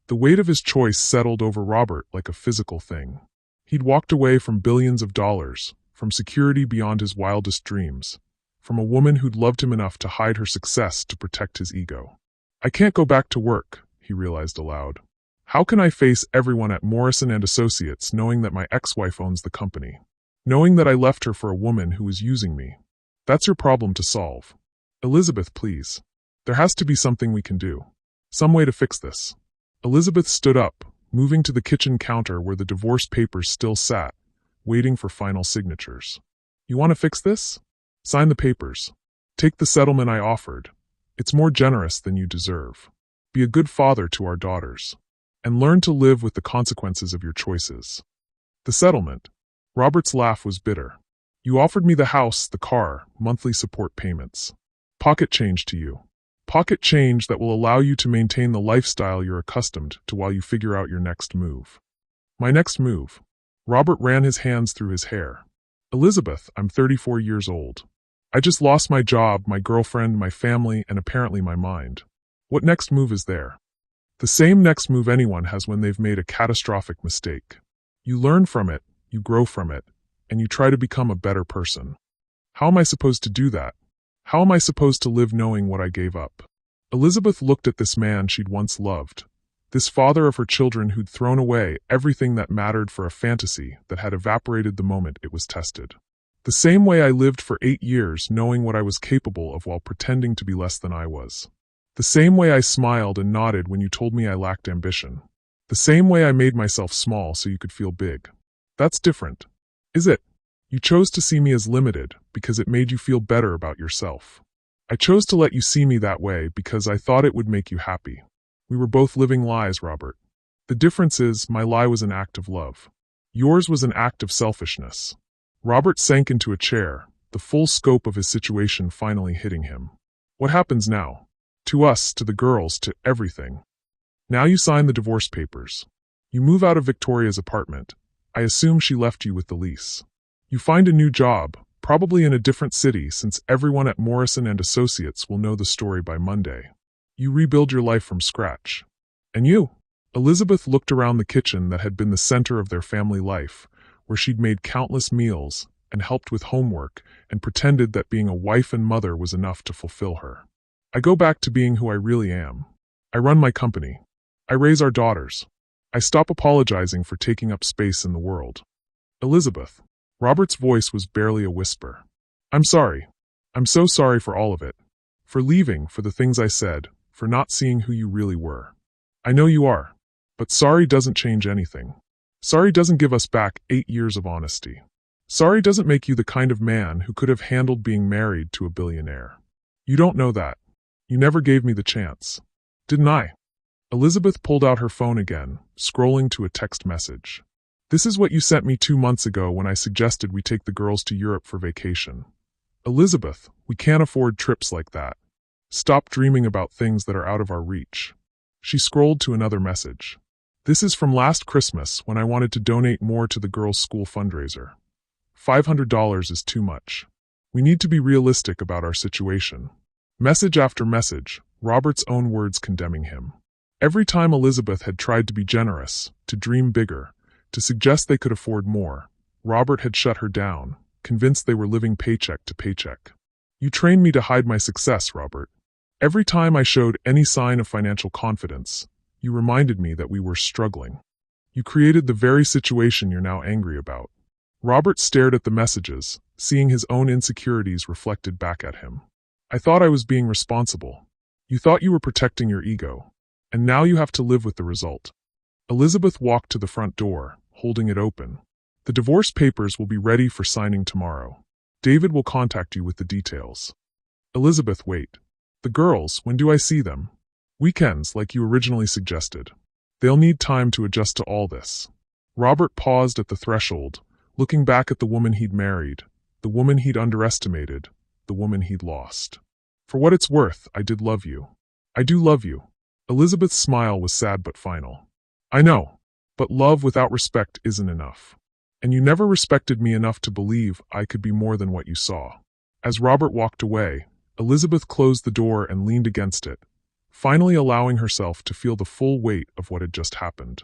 A: The weight of his choice settled over Robert like a physical thing. He'd walked away from billions of dollars, from security beyond his wildest dreams, from a woman who'd loved him enough to hide her success to protect his ego. I can't go back to work, he realized aloud. How can I face everyone at Morrison and Associates knowing that my ex-wife owns the company? Knowing that I left her for a woman who was using me? That's your problem to solve. Elizabeth, please. There has to be something we can do. Some way to fix this. Elizabeth stood up, moving to the kitchen counter where the divorce papers still sat, waiting for final signatures. You want to fix this? Sign the papers. Take the settlement I offered. It's more generous than you deserve. Be a good father to our daughters. And learn to live with the consequences of your choices. The settlement. Robert's laugh was bitter. You offered me the house, the car, monthly support payments. Pocket change to you. Pocket change that will allow you to maintain the lifestyle you're accustomed to while you figure out your next move. My next move. Robert ran his hands through his hair. Elizabeth, I'm 34 years old. I just lost my job, my girlfriend, my family, and apparently my mind. What next move is there? The same next move anyone has when they've made a catastrophic mistake. You learn from it, you grow from it, and you try to become a better person. How am I supposed to do that? How am I supposed to live knowing what I gave up? Elizabeth looked at this man she'd once loved, this father of her children who'd thrown away everything that mattered for a fantasy that had evaporated the moment it was tested. The same way I lived for 8 years knowing what I was capable of while pretending to be less than I was. The same way I smiled and nodded when you told me I lacked ambition. The same way I made myself small so you could feel big. That's different. Is it? You chose to see me as limited because it made you feel better about yourself. I chose to let you see me that way because I thought it would make you happy. We were both living lies, Robert. The difference is, my lie was an act of love. Yours was an act of selfishness. Robert sank into a chair, the full scope of his situation finally hitting him. What happens now? To us, to the girls, to everything. Now you sign the divorce papers. You move out of Victoria's apartment. I assume she left you with the lease. You find a new job, probably in a different city since everyone at Morrison & Associates will know the story by Monday. You rebuild your life from scratch. And you? Elizabeth looked around the kitchen that had been the center of their family life, where she'd made countless meals and helped with homework and pretended that being a wife and mother was enough to fulfill her. I go back to being who I really am. I run my company. I raise our daughters. I stop apologizing for taking up space in the world. Elizabeth. Robert's voice was barely a whisper. I'm sorry. I'm so sorry for all of it. For leaving, for the things I said, for not seeing who you really were. I know you are. But sorry doesn't change anything. Sorry doesn't give us back 8 years of honesty. Sorry doesn't make you the kind of man who could have handled being married to a billionaire. You don't know that. You never gave me the chance. Didn't I? Elizabeth pulled out her phone again, scrolling to a text message. This is what you sent me 2 months ago when I suggested we take the girls to Europe for vacation. Elizabeth, we can't afford trips like that. Stop dreaming about things that are out of our reach. She scrolled to another message. This is from last Christmas when I wanted to donate more to the girls' school fundraiser. $500 is too much. We need to be realistic about our situation. Message after message, Robert's own words condemning him. Every time Elizabeth had tried to be generous, to dream bigger, to suggest they could afford more, Robert had shut her down, convinced they were living paycheck to paycheck. You trained me to hide my success, Robert. Every time I showed any sign of financial confidence, you reminded me that we were struggling. You created the very situation you're now angry about. Robert stared at the messages, seeing his own insecurities reflected back at him. I thought I was being responsible. You thought you were protecting your ego. And now you have to live with the result. Elizabeth walked to the front door, holding it open. The divorce papers will be ready for signing tomorrow. David will contact you with the details. Elizabeth, wait. The girls, when do I see them? Weekends, like you originally suggested. They'll need time to adjust to all this. Robert paused at the threshold, looking back at the woman he'd married, the woman he'd underestimated, the woman he'd lost. For what it's worth, I did love you. I do love you. Elizabeth's smile was sad but final. I know, but love without respect isn't enough. And you never respected me enough to believe I could be more than what you saw. As Robert walked away, Elizabeth closed the door and leaned against it, finally allowing herself to feel the full weight of what had just happened.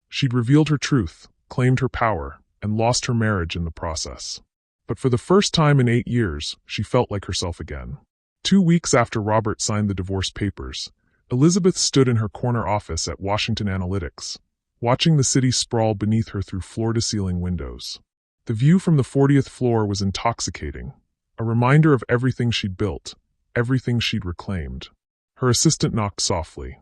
A: She'd revealed her truth, claimed her power, and lost her marriage in the process. But for the first time in 8 years, she felt like herself again. 2 weeks after Robert signed the divorce papers, Elizabeth stood in her corner office at Washington Analytics, watching the city sprawl beneath her through floor-to-ceiling windows. The view from the 40th floor was intoxicating, a reminder of everything she'd built, everything she'd reclaimed. Her assistant knocked softly.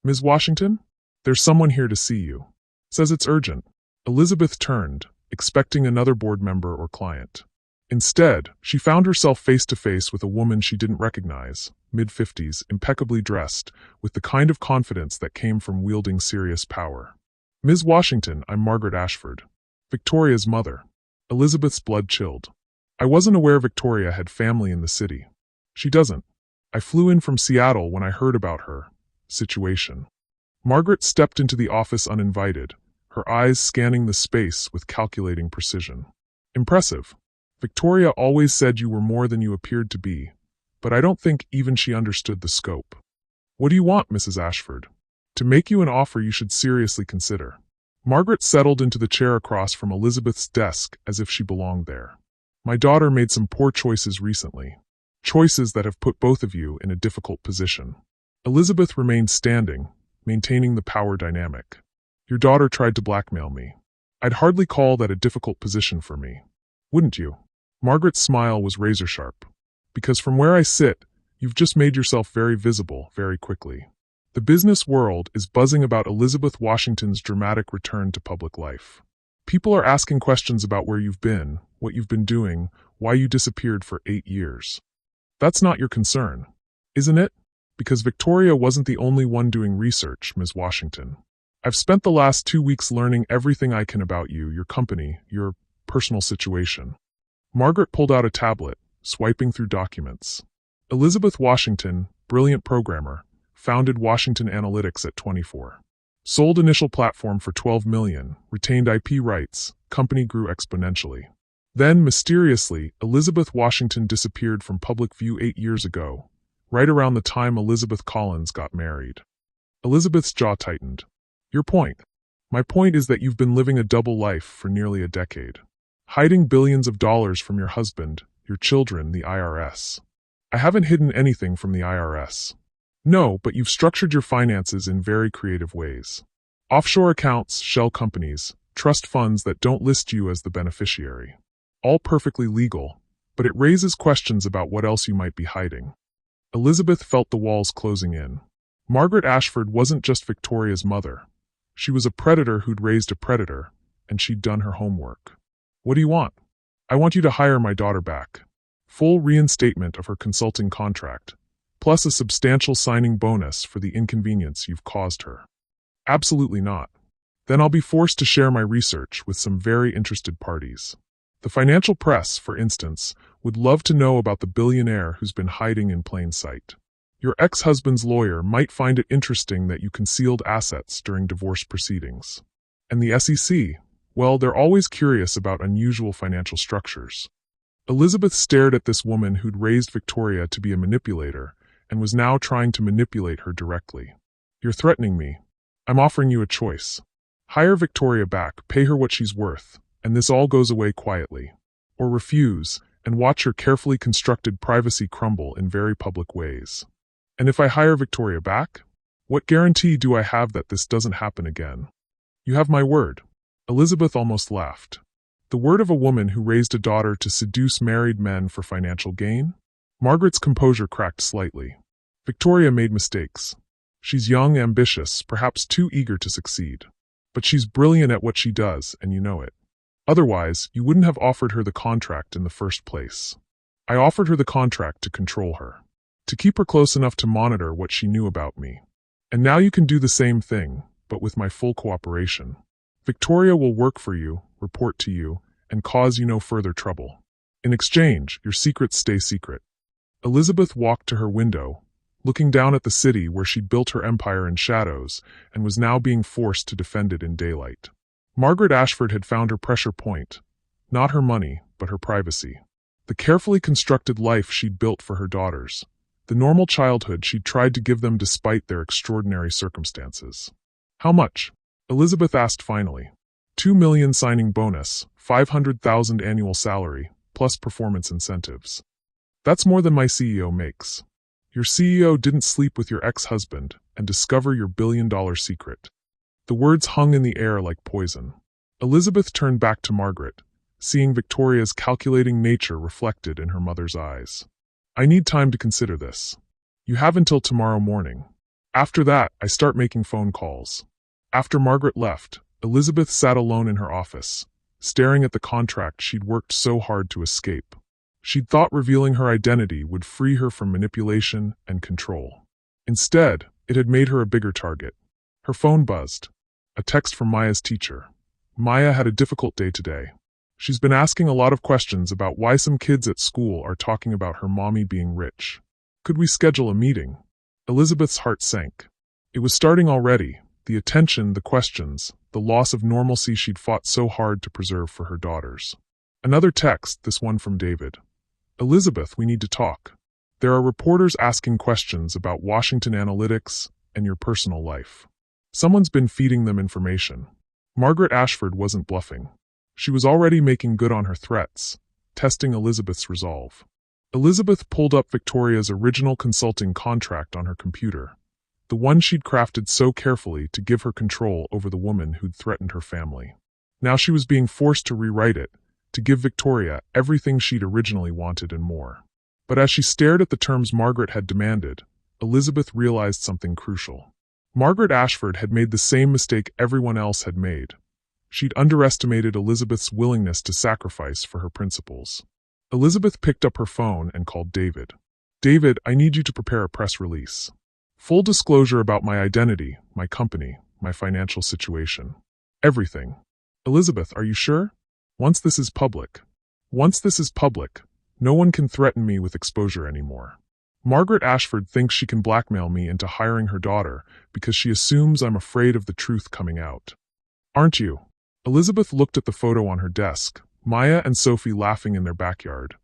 A: Ms. Washington? There's someone here to see you. Says it's urgent. Elizabeth turned, expecting another board member or client. Instead, she found herself face-to-face with a woman she didn't recognize, mid-50s, impeccably dressed, with the kind of confidence that came from wielding serious power. Ms. Washington, I'm Margaret Ashford, Victoria's mother. Elizabeth's blood chilled. I wasn't aware Victoria had family in the city. She doesn't. I flew in from Seattle when I heard about her situation. Margaret stepped into the office uninvited, her eyes scanning the space with calculating precision. Impressive. Victoria always said you were more than you appeared to be, but I don't think even she understood the scope. What do you want, Mrs. Ashford? To make you an offer you should seriously consider. Margaret settled into the chair across from Elizabeth's desk as if she belonged there. My daughter made some poor choices recently. Choices that have put both of you in a difficult position. Elizabeth remained standing, maintaining the power dynamic. Your daughter tried to blackmail me. I'd hardly call that a difficult position for me. Wouldn't you? Margaret's smile was razor-sharp. Because from where I sit, you've just made yourself very visible very quickly. The business world is buzzing about Elizabeth Washington's dramatic return to public life. People are asking questions about where you've been, what you've been doing, why you disappeared for 8 years. That's not your concern, isn't it? Because Victoria wasn't the only one doing research, Ms. Washington. I've spent the last 2 weeks learning everything I can about you, your company, your personal situation. Margaret pulled out a tablet, swiping through documents. Elizabeth Washington, brilliant programmer, founded Washington Analytics at 24. Sold initial platform for $12 million, retained IP rights, company grew exponentially. Then, mysteriously, Elizabeth Washington disappeared from public view 8 years ago, right around the time Elizabeth Collins got married. Elizabeth's jaw tightened. Your point? My point is that you've been living a double life for nearly a decade. Hiding billions of dollars from your husband, your children, the IRS. I haven't hidden anything from the IRS. No, but you've structured your finances in very creative ways. Offshore accounts, shell companies, trust funds that don't list you as the beneficiary. All perfectly legal, but it raises questions about what else you might be hiding. Elizabeth felt the walls closing in. Margaret Ashford wasn't just Victoria's mother. She was a predator who'd raised a predator, and she'd done her homework. What do you want? I want you to hire my daughter back. Full reinstatement of her consulting contract, plus a substantial signing bonus for the inconvenience you've caused her. Absolutely not. Then I'll be forced to share my research with some very interested parties. The financial press, for instance, would love to know about the billionaire who's been hiding in plain sight. Your ex-husband's lawyer might find it interesting that you concealed assets during divorce proceedings. And the SEC, well, they're always curious about unusual financial structures. Elizabeth stared at this woman who'd raised Victoria to be a manipulator and was now trying to manipulate her directly. You're threatening me. I'm offering you a choice. Hire Victoria back, pay her what she's worth, and this all goes away quietly. Or refuse, and watch her carefully constructed privacy crumble in very public ways. And if I hire Victoria back, what guarantee do I have that this doesn't happen again? You have my word. Elizabeth almost laughed. The word of a woman who raised a daughter to seduce married men for financial gain? Margaret's composure cracked slightly. Victoria made mistakes. She's young, ambitious, perhaps too eager to succeed. But she's brilliant at what she does, and you know it. Otherwise, you wouldn't have offered her the contract in the first place. I offered her the contract to control her. To keep her close enough to monitor what she knew about me. And now you can do the same thing, but with my full cooperation. Victoria will work for you, report to you, and cause you no further trouble. In exchange, your secrets stay secret. Elizabeth walked to her window, looking down at the city where she'd built her empire in shadows and was now being forced to defend it in daylight. Margaret Ashford had found her pressure point, not her money, but her privacy. The carefully constructed life she'd built for her daughters, the normal childhood she'd tried to give them despite their extraordinary circumstances. How much? Elizabeth asked finally. $2 million signing bonus, $500,000 annual salary, plus performance incentives. That's more than my CEO makes. Your CEO didn't sleep with your ex-husband and discover your billion-dollar secret. The words hung in the air like poison. Elizabeth turned back to Margaret, seeing Victoria's calculating nature reflected in her mother's eyes. I need time to consider this. You have until tomorrow morning. After that, I start making phone calls. After Margaret left, Elizabeth sat alone in her office, staring at the contract she'd worked so hard to escape. She'd thought revealing her identity would free her from manipulation and control. Instead, it had made her a bigger target. Her phone buzzed. A text from Maya's teacher. Maya had a difficult day today. She's been asking a lot of questions about why some kids at school are talking about her mommy being rich. Could we schedule a meeting? Elizabeth's heart sank. It was starting already, the attention, the questions, the loss of normalcy she'd fought so hard to preserve for her daughters. Another text, this one from David. Elizabeth, we need to talk. There are reporters asking questions about Washington analytics and your personal life. Someone's been feeding them information. Margaret Ashford wasn't bluffing. She was already making good on her threats, testing Elizabeth's resolve. Elizabeth pulled up Victoria's original consulting contract on her computer, the one she'd crafted so carefully to give her control over the woman who'd threatened her family. Now she was being forced to rewrite it, to give Victoria everything she'd originally wanted and more. But as she stared at the terms Margaret had demanded, Elizabeth realized something crucial. Margaret Ashford had made the same mistake everyone else had made. She'd underestimated Elizabeth's willingness to sacrifice for her principles. Elizabeth picked up her phone and called David. David, I need you to prepare a press release. Full disclosure about my identity, my company, my financial situation. Everything. Elizabeth, are you sure? Once this is public, no one can threaten me with exposure anymore. Margaret Ashford thinks she can blackmail me into hiring her daughter because she assumes I'm afraid of the truth coming out. Aren't you? Elizabeth looked at the photo on her desk, Maya and Sophie laughing in their backyard,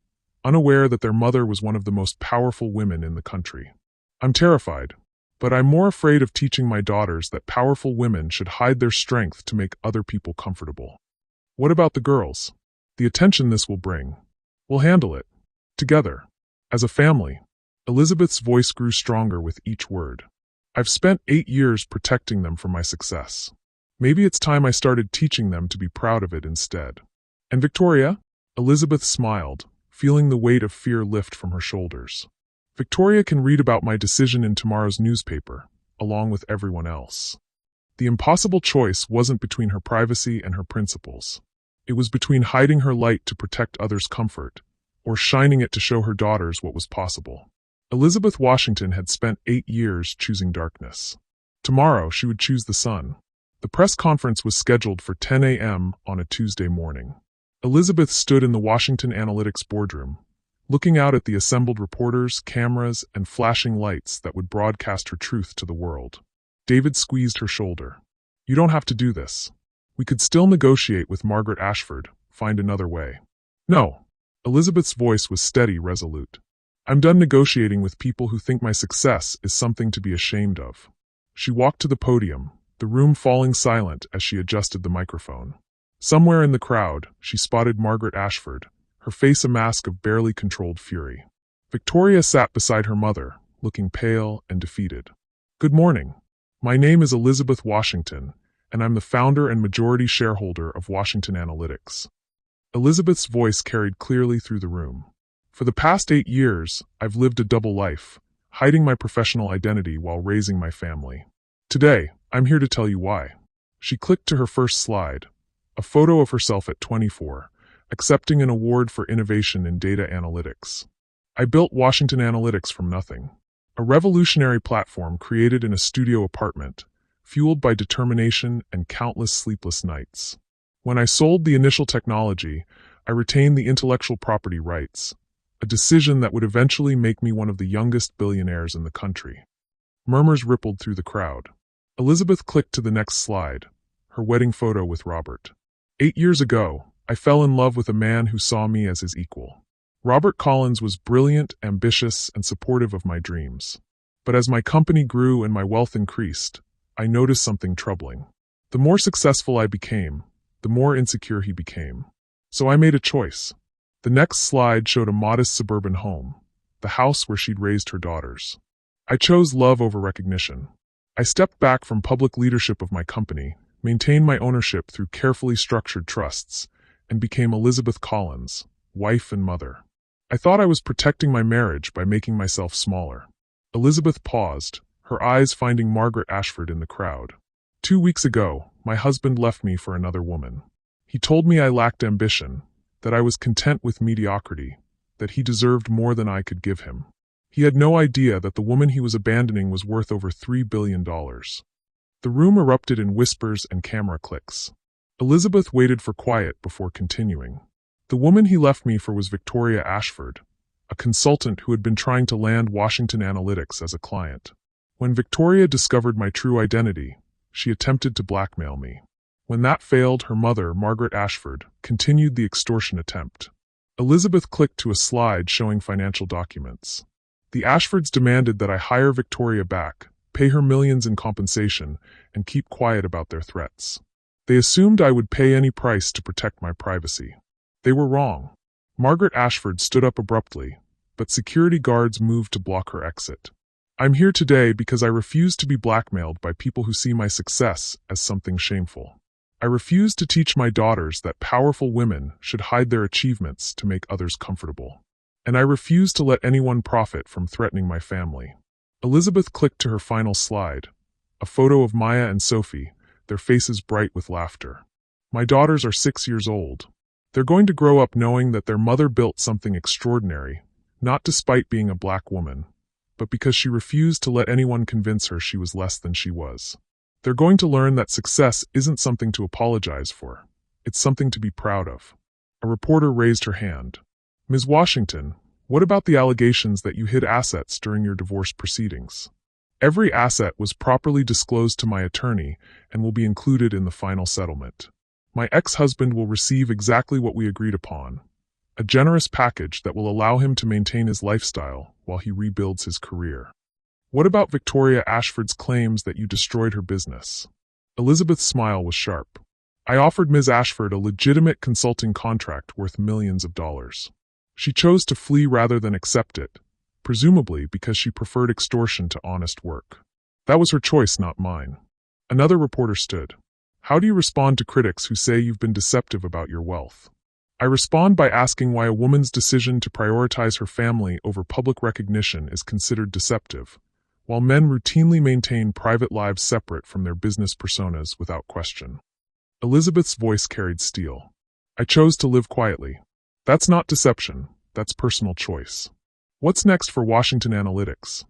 A: unaware that their mother was one of the most powerful women in the country. I'm terrified, but I'm more afraid of teaching my daughters that powerful women should hide their strength to make other people comfortable. What about the girls? The attention this will bring. We'll handle it. Together. As a family. Elizabeth's voice grew stronger with each word. I've spent 8 years protecting them from my success. Maybe it's time I started teaching them to be proud of it instead. And Victoria? Elizabeth smiled, feeling the weight of fear lift from her shoulders. Victoria can read about my decision in tomorrow's newspaper, along with everyone else. The impossible choice wasn't between her privacy and her principles. It was between hiding her light to protect others' comfort, or shining it to show her daughters what was possible. Elizabeth Washington had spent 8 years choosing darkness. Tomorrow she would choose the sun. The press conference was scheduled for 10 a.m. on a Tuesday morning. Elizabeth stood in the Washington Analytics boardroom, looking out at the assembled reporters, cameras, and flashing lights that would broadcast her truth to the world. David squeezed her shoulder. You don't have to do this. We could still negotiate with Margaret Ashford, find another way. No. Elizabeth's voice was steady, resolute. I'm done negotiating with people who think my success is something to be ashamed of. She walked to the podium, the room falling silent as she adjusted the microphone. Somewhere in the crowd, she spotted Margaret Ashford, her face a mask of barely controlled fury. Victoria sat beside her mother, looking pale and defeated. Good morning. My name is Elizabeth Washington, and I'm the founder and majority shareholder of Washington Analytics. Elizabeth's voice carried clearly through the room. For the past 8 years, I've lived a double life, hiding my professional identity while raising my family. Today, I'm here to tell you why. She clicked to her first slide, a photo of herself at 24, accepting an award for innovation in data analytics. I built Washington Analytics from nothing, a revolutionary platform created in a studio apartment, fueled by determination and countless sleepless nights. When I sold the initial technology, I retained the intellectual property rights, a decision that would eventually make me one of the youngest billionaires in the country. Murmurs rippled through the crowd. Elizabeth clicked to the next slide, her wedding photo with Robert. 8 years ago, I fell in love with a man who saw me as his equal. Robert Collins was brilliant, ambitious, and supportive of my dreams. But as my company grew and my wealth increased, I noticed something troubling. The more successful I became, the more insecure he became. So I made a choice. The next slide showed a modest suburban home, the house where she'd raised her daughters. I chose love over recognition. I stepped back from public leadership of my company, maintained my ownership through carefully structured trusts, and became Elizabeth Collins, wife and mother. I thought I was protecting my marriage by making myself smaller. Elizabeth paused, her eyes finding Margaret Ashford in the crowd. 2 weeks ago, my husband left me for another woman. He told me I lacked ambition, that I was content with mediocrity, that he deserved more than I could give him. He had no idea that the woman he was abandoning was worth over $3 billion. The room erupted in whispers and camera clicks. Elizabeth waited for quiet before continuing. The woman he left me for was Victoria Ashford, a consultant who had been trying to land Washington Analytics as a client. When Victoria discovered my true identity, she attempted to blackmail me. When that failed, her mother, Margaret Ashford, continued the extortion attempt. Elizabeth clicked to a slide showing financial documents. The Ashfords demanded that I hire Victoria back, pay her millions in compensation, and keep quiet about their threats. They assumed I would pay any price to protect my privacy. They were wrong. Margaret Ashford stood up abruptly, but security guards moved to block her exit. I'm here today because I refuse to be blackmailed by people who see my success as something shameful. I refuse to teach my daughters that powerful women should hide their achievements to make others comfortable. And I refuse to let anyone profit from threatening my family. Elizabeth clicked to her final slide, a photo of Maya and Sophie, their faces bright with laughter. My daughters are 6 years old. They're going to grow up knowing that their mother built something extraordinary, not despite being a black woman, but because she refused to let anyone convince her she was less than she was. They're going to learn that success isn't something to apologize for. It's something to be proud of. A reporter raised her hand. Ms. Washington, what about the allegations that you hid assets during your divorce proceedings? Every asset was properly disclosed to my attorney and will be included in the final settlement. My ex-husband will receive exactly what we agreed upon, a generous package that will allow him to maintain his lifestyle while he rebuilds his career. What about Victoria Ashford's claims that you destroyed her business? Elizabeth's smile was sharp. I offered Ms. Ashford a legitimate consulting contract worth millions of dollars. She chose to flee rather than accept it, presumably because she preferred extortion to honest work. That was her choice, not mine. Another reporter stood. How do you respond to critics who say you've been deceptive about your wealth? I respond by asking why a woman's decision to prioritize her family over public recognition is considered deceptive, while men routinely maintain private lives separate from their business personas without question. Elizabeth's voice carried steel. I chose to live quietly. That's not deception, that's personal choice. What's next for Washington Analytics?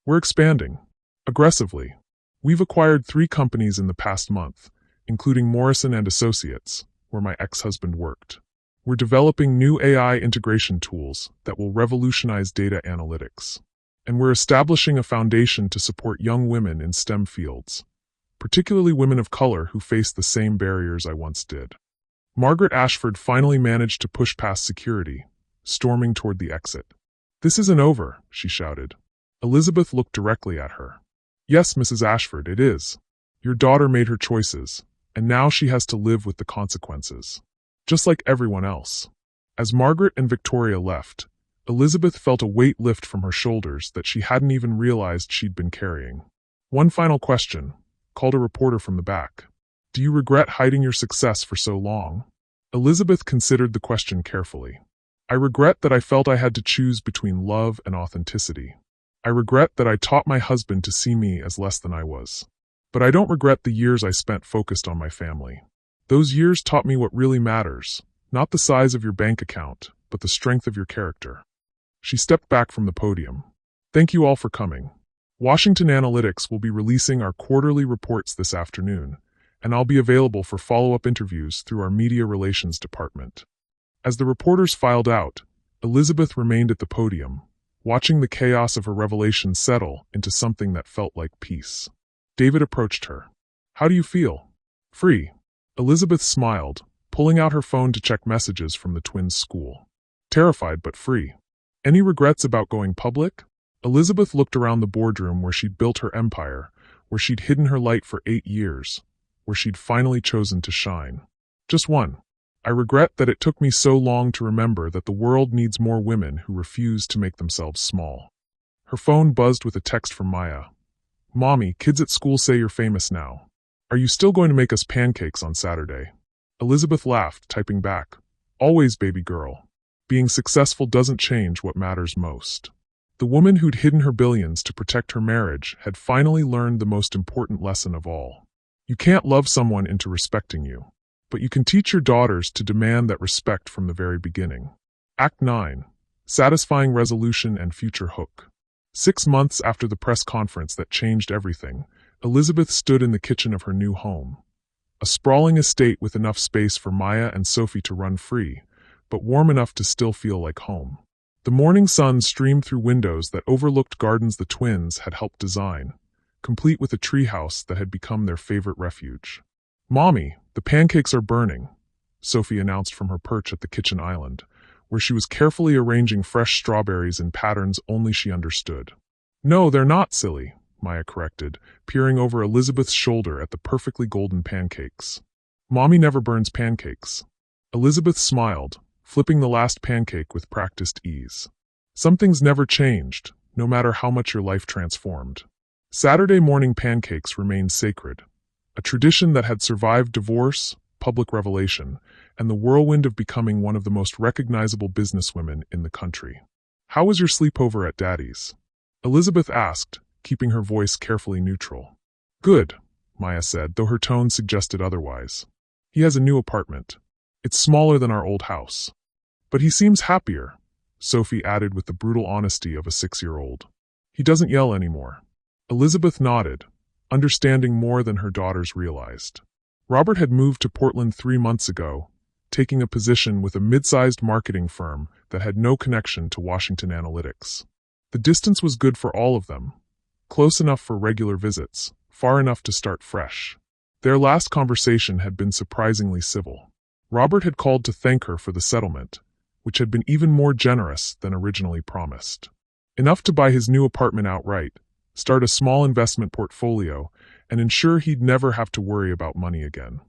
A: We're expanding. Aggressively. We've acquired 3 companies in the past month, including Morrison & Associates, where my ex-husband worked. We're developing new AI integration tools that will revolutionize data analytics. And we're establishing a foundation to support young women in STEM fields, particularly women of color who face the same barriers I once did. Margaret Ashford finally managed to push past security, storming toward the exit. This isn't over, she shouted. Elizabeth looked directly at her. Yes, Mrs. Ashford, it is. Your daughter made her choices, and now she has to live with the consequences. Just like everyone else. As Margaret and Victoria left, Elizabeth felt a weight lift from her shoulders that she hadn't even realized she'd been carrying. One final question, called a reporter from the back. Do you regret hiding your success for so long? Elizabeth considered the question carefully. I regret that I felt I had to choose between love and authenticity. I regret that I taught my husband to see me as less than I was. But I don't regret the years I spent focused on my family. Those years taught me what really matters, not the size of your bank account, but the strength of your character. She stepped back from the podium. Thank you all for coming. Washington Analytics will be releasing our quarterly reports this afternoon, and I'll be available for follow-up interviews through our media relations department. As the reporters filed out, Elizabeth remained at the podium, watching the chaos of her revelation settle into something that felt like peace. David approached her. How do you feel? Free. Elizabeth smiled, pulling out her phone to check messages from the twins' school. Terrified but free. Any regrets about going public? Elizabeth looked around the boardroom where she'd built her empire, where she'd hidden her light for 8 years, where she'd finally chosen to shine. Just one. I regret that it took me so long to remember that the world needs more women who refuse to make themselves small. Her phone buzzed with a text from Maya. Mommy, kids at school say you're famous now. Are you still going to make us pancakes on Saturday? Elizabeth laughed, typing back. Always, baby girl. Being successful doesn't change what matters most. The woman who'd hidden her billions to protect her marriage had finally learned the most important lesson of all. You can't love someone into respecting you, but you can teach your daughters to demand that respect from the very beginning. Act 9. Satisfying Resolution and Future Hook. 6 months after the press conference that changed everything, Elizabeth stood in the kitchen of her new home. A sprawling estate with enough space for Maya and Sophie to run free, but warm enough to still feel like home. The morning sun streamed through windows that overlooked gardens the twins had helped design, complete with a treehouse that had become their favorite refuge. "Mommy, the pancakes are burning," Sophie announced from her perch at the kitchen island, where she was carefully arranging fresh strawberries in patterns only she understood. "No, they're not, silly," Maya corrected, peering over Elizabeth's shoulder at the perfectly golden pancakes. "Mommy never burns pancakes." Elizabeth smiled, flipping the last pancake with practiced ease. "Some things never changed, no matter how much your life transformed." Saturday morning pancakes remained sacred, a tradition that had survived divorce, public revelation, and the whirlwind of becoming one of the most recognizable businesswomen in the country. "How was your sleepover at Daddy's?" Elizabeth asked, keeping her voice carefully neutral. "Good," Maya said, though her tone suggested otherwise. "He has a new apartment. It's smaller than our old house. But he seems happier," Sophie added with the brutal honesty of a 6-year-old. "He doesn't yell anymore." Elizabeth nodded, understanding more than her daughters realized. Robert had moved to Portland 3 months ago, taking a position with a mid-sized marketing firm that had no connection to Washington Analytics. The distance was good for all of them, close enough for regular visits, far enough to start fresh. Their last conversation had been surprisingly civil. Robert had called to thank her for the settlement, which had been even more generous than originally promised. Enough to buy his new apartment outright, start a small investment portfolio, and ensure he'd never have to worry about money again.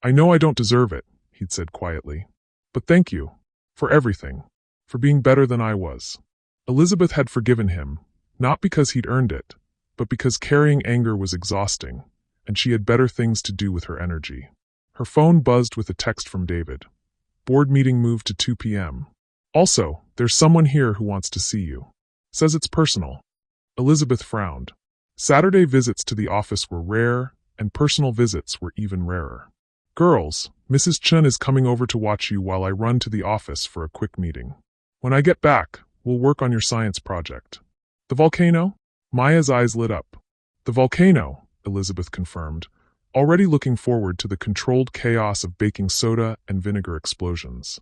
A: "I know I don't deserve it," he'd said quietly. "But thank you. For everything. For being better than I was." Elizabeth had forgiven him, not because he'd earned it, but because carrying anger was exhausting, and she had better things to do with her energy. Her phone buzzed with a text from David. "Board meeting moved to 2 p.m. Also, there's someone here who wants to see you. Says it's personal." Elizabeth frowned. Saturday visits to the office were rare, and personal visits were even rarer. "Girls, Mrs. Chun is coming over to watch you while I run to the office for a quick meeting. When I get back, we'll work on your science project." "The volcano?" Maya's eyes lit up. "The volcano," Elizabeth confirmed, already looking forward to the controlled chaos of baking soda and vinegar explosions.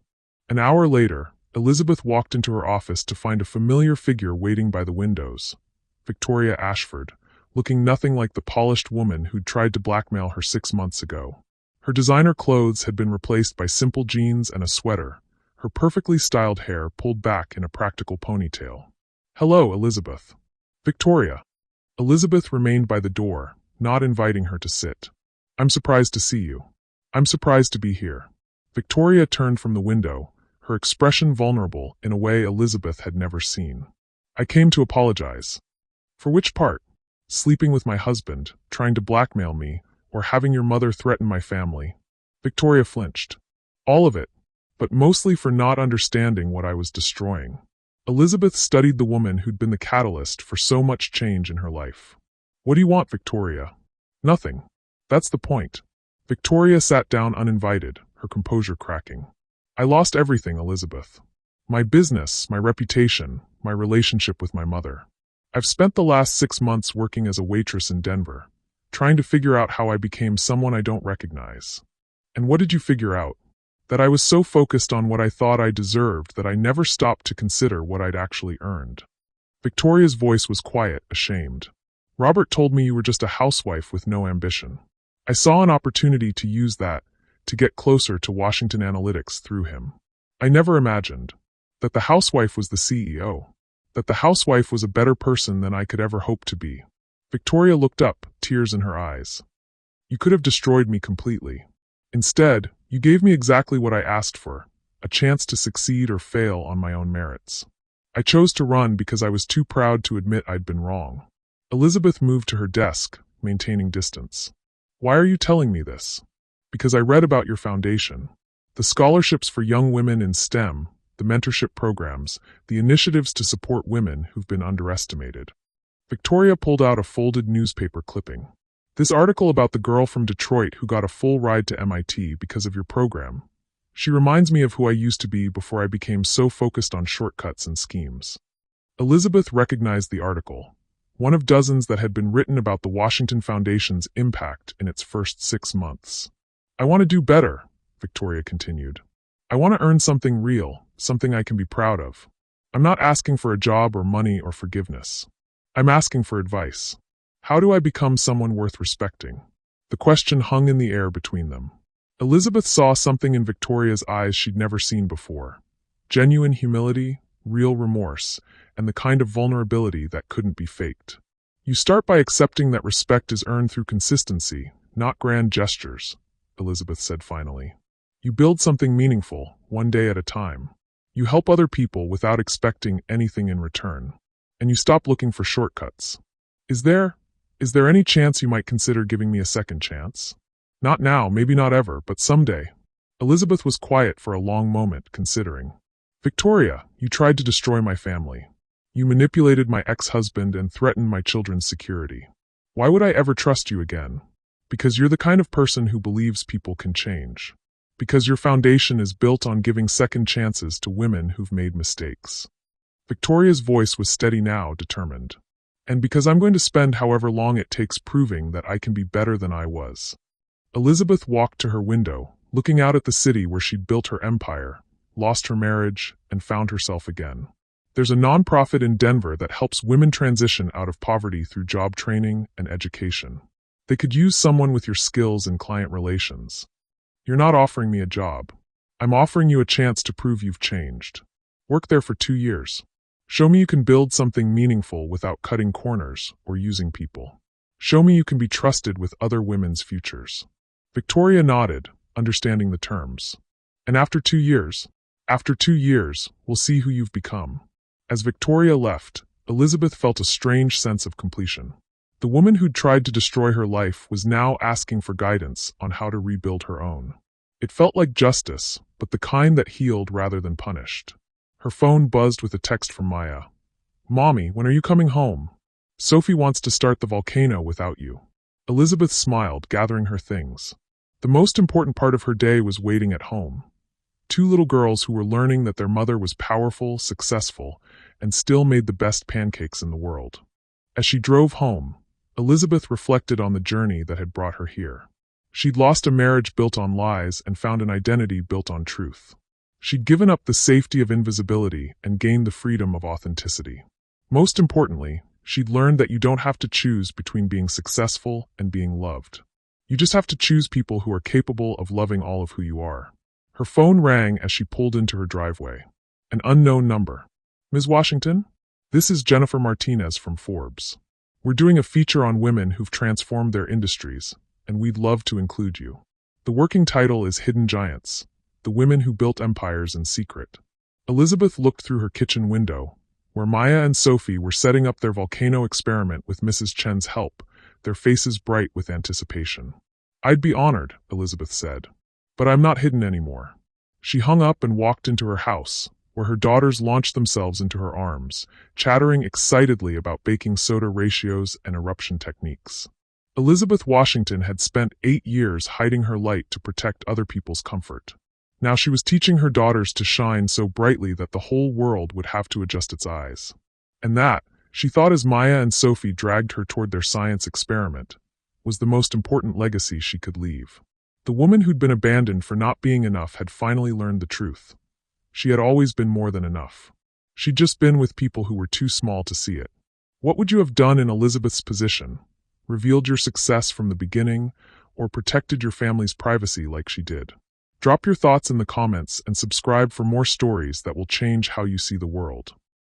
A: An hour later, Elizabeth walked into her office to find a familiar figure waiting by the windows. Victoria Ashford, looking nothing like the polished woman who'd tried to blackmail her 6 months ago. Her designer clothes had been replaced by simple jeans and a sweater, her perfectly styled hair pulled back in a practical ponytail. "Hello, Elizabeth." "Victoria." Elizabeth remained by the door, not inviting her to sit. "I'm surprised to see you." "I'm surprised to be here." Victoria turned from the window, her expression vulnerable in a way Elizabeth had never seen. "I came to apologize." "For which part? Sleeping with my husband, trying to blackmail me, or having your mother threaten my family?" Victoria flinched. "All of it, but mostly for not understanding what I was destroying." Elizabeth studied the woman who'd been the catalyst for so much change in her life. "What do you want, Victoria?" "Nothing. That's the point." Victoria sat down uninvited, her composure cracking. "I lost everything, Elizabeth. My business, my reputation, my relationship with my mother. I've spent the last 6 months working as a waitress in Denver, trying to figure out how I became someone I don't recognize." "And what did you figure out?" "That I was so focused on what I thought I deserved that I never stopped to consider what I'd actually earned." Victoria's voice was quiet, ashamed. "Robert told me you were just a housewife with no ambition. I saw an opportunity to use that, to get closer to Washington Analytics through him. I never imagined that the housewife was the CEO, that the housewife was a better person than I could ever hope to be." Victoria looked up, tears in her eyes. "You could have destroyed me completely. Instead, you gave me exactly what I asked for, a chance to succeed or fail on my own merits. I chose to run because I was too proud to admit I'd been wrong." Elizabeth moved to her desk, maintaining distance. "Why are you telling me this?" "Because I read about your foundation. The scholarships for young women in STEM, the mentorship programs, the initiatives to support women who've been underestimated." Victoria pulled out a folded newspaper clipping. "This article about the girl from Detroit who got a full ride to MIT because of your program. She reminds me of who I used to be before I became so focused on shortcuts and schemes." Elizabeth recognized the article, one of dozens that had been written about the Washington Foundation's impact in its first 6 months. "I want to do better," Victoria continued. I want to earn something real, something I can be proud of. I'm not asking for a job or money or forgiveness. I'm asking for advice. How do I become someone worth respecting? The question hung in the air between them. Elizabeth saw something in Victoria's eyes she'd never seen before. Genuine humility, real remorse, and the kind of vulnerability that couldn't be faked. You start by accepting that respect is earned through consistency, not grand gestures, Elizabeth said finally. You build something meaningful, one day at a time. You help other people without expecting anything in return. And you stop looking for shortcuts. Is there any chance you might consider giving me a second chance? Not now, maybe not ever, but someday. Elizabeth was quiet for a long moment, considering. Victoria, you tried to destroy my family. You manipulated my ex-husband and threatened my children's security. Why would I ever trust you again? Because you're the kind of person who believes people can change. Because your foundation is built on giving second chances to women who've made mistakes. Victoria's voice was steady now, determined. And because I'm going to spend however long it takes proving that I can be better than I was. Elizabeth walked to her window, looking out at the city where she'd built her empire, lost her marriage, and found herself again. There's a nonprofit in Denver that helps women transition out of poverty through job training and education. They could use someone with your skills in client relations. You're not offering me a job. I'm offering you a chance to prove you've changed. Work there for 2 years. Show me you can build something meaningful without cutting corners or using people. Show me you can be trusted with other women's futures. Victoria nodded, understanding the terms. And after 2 years, we'll see who you've become. As Victoria left, Elizabeth felt a strange sense of completion. The woman who'd tried to destroy her life was now asking for guidance on how to rebuild her own. It felt like justice, but the kind that healed rather than punished. Her phone buzzed with a text from Maya. Mommy, when are you coming home? Sophie wants to start the volcano without you. Elizabeth smiled, gathering her things. The most important part of her day was waiting at home. 2 little girls who were learning that their mother was powerful, successful, and still made the best pancakes in the world. As she drove home, Elizabeth reflected on the journey that had brought her here. She'd lost a marriage built on lies and found an identity built on truth. She'd given up the safety of invisibility and gained the freedom of authenticity. Most importantly, she'd learned that you don't have to choose between being successful and being loved. You just have to choose people who are capable of loving all of who you are. Her phone rang as she pulled into her driveway. An unknown number. Ms. Washington? This is Jennifer Martinez from Forbes. We're doing a feature on women who've transformed their industries, and we'd love to include you. The working title is Hidden Giants, the women who built empires in secret. Elizabeth looked through her kitchen window, where Maya and Sophie were setting up their volcano experiment with Mrs. Chen's help, their faces bright with anticipation. I'd be honored, Elizabeth said. But I'm not hidden anymore. She hung up and walked into her house, where her daughters launched themselves into her arms, chattering excitedly about baking soda ratios and eruption techniques. Elizabeth Washington had spent 8 years hiding her light to protect other people's comfort. Now she was teaching her daughters to shine so brightly that the whole world would have to adjust its eyes. And that, she thought as Maya and Sophie dragged her toward their science experiment, was the most important legacy she could leave. The woman who'd been abandoned for not being enough had finally learned the truth. She had always been more than enough. She'd just been with people who were too small to see it. What would you have done in Elizabeth's position? Revealed your success from the beginning, or protected your family's privacy like she did? Drop your thoughts in the comments and subscribe for more stories that will change how you see the world.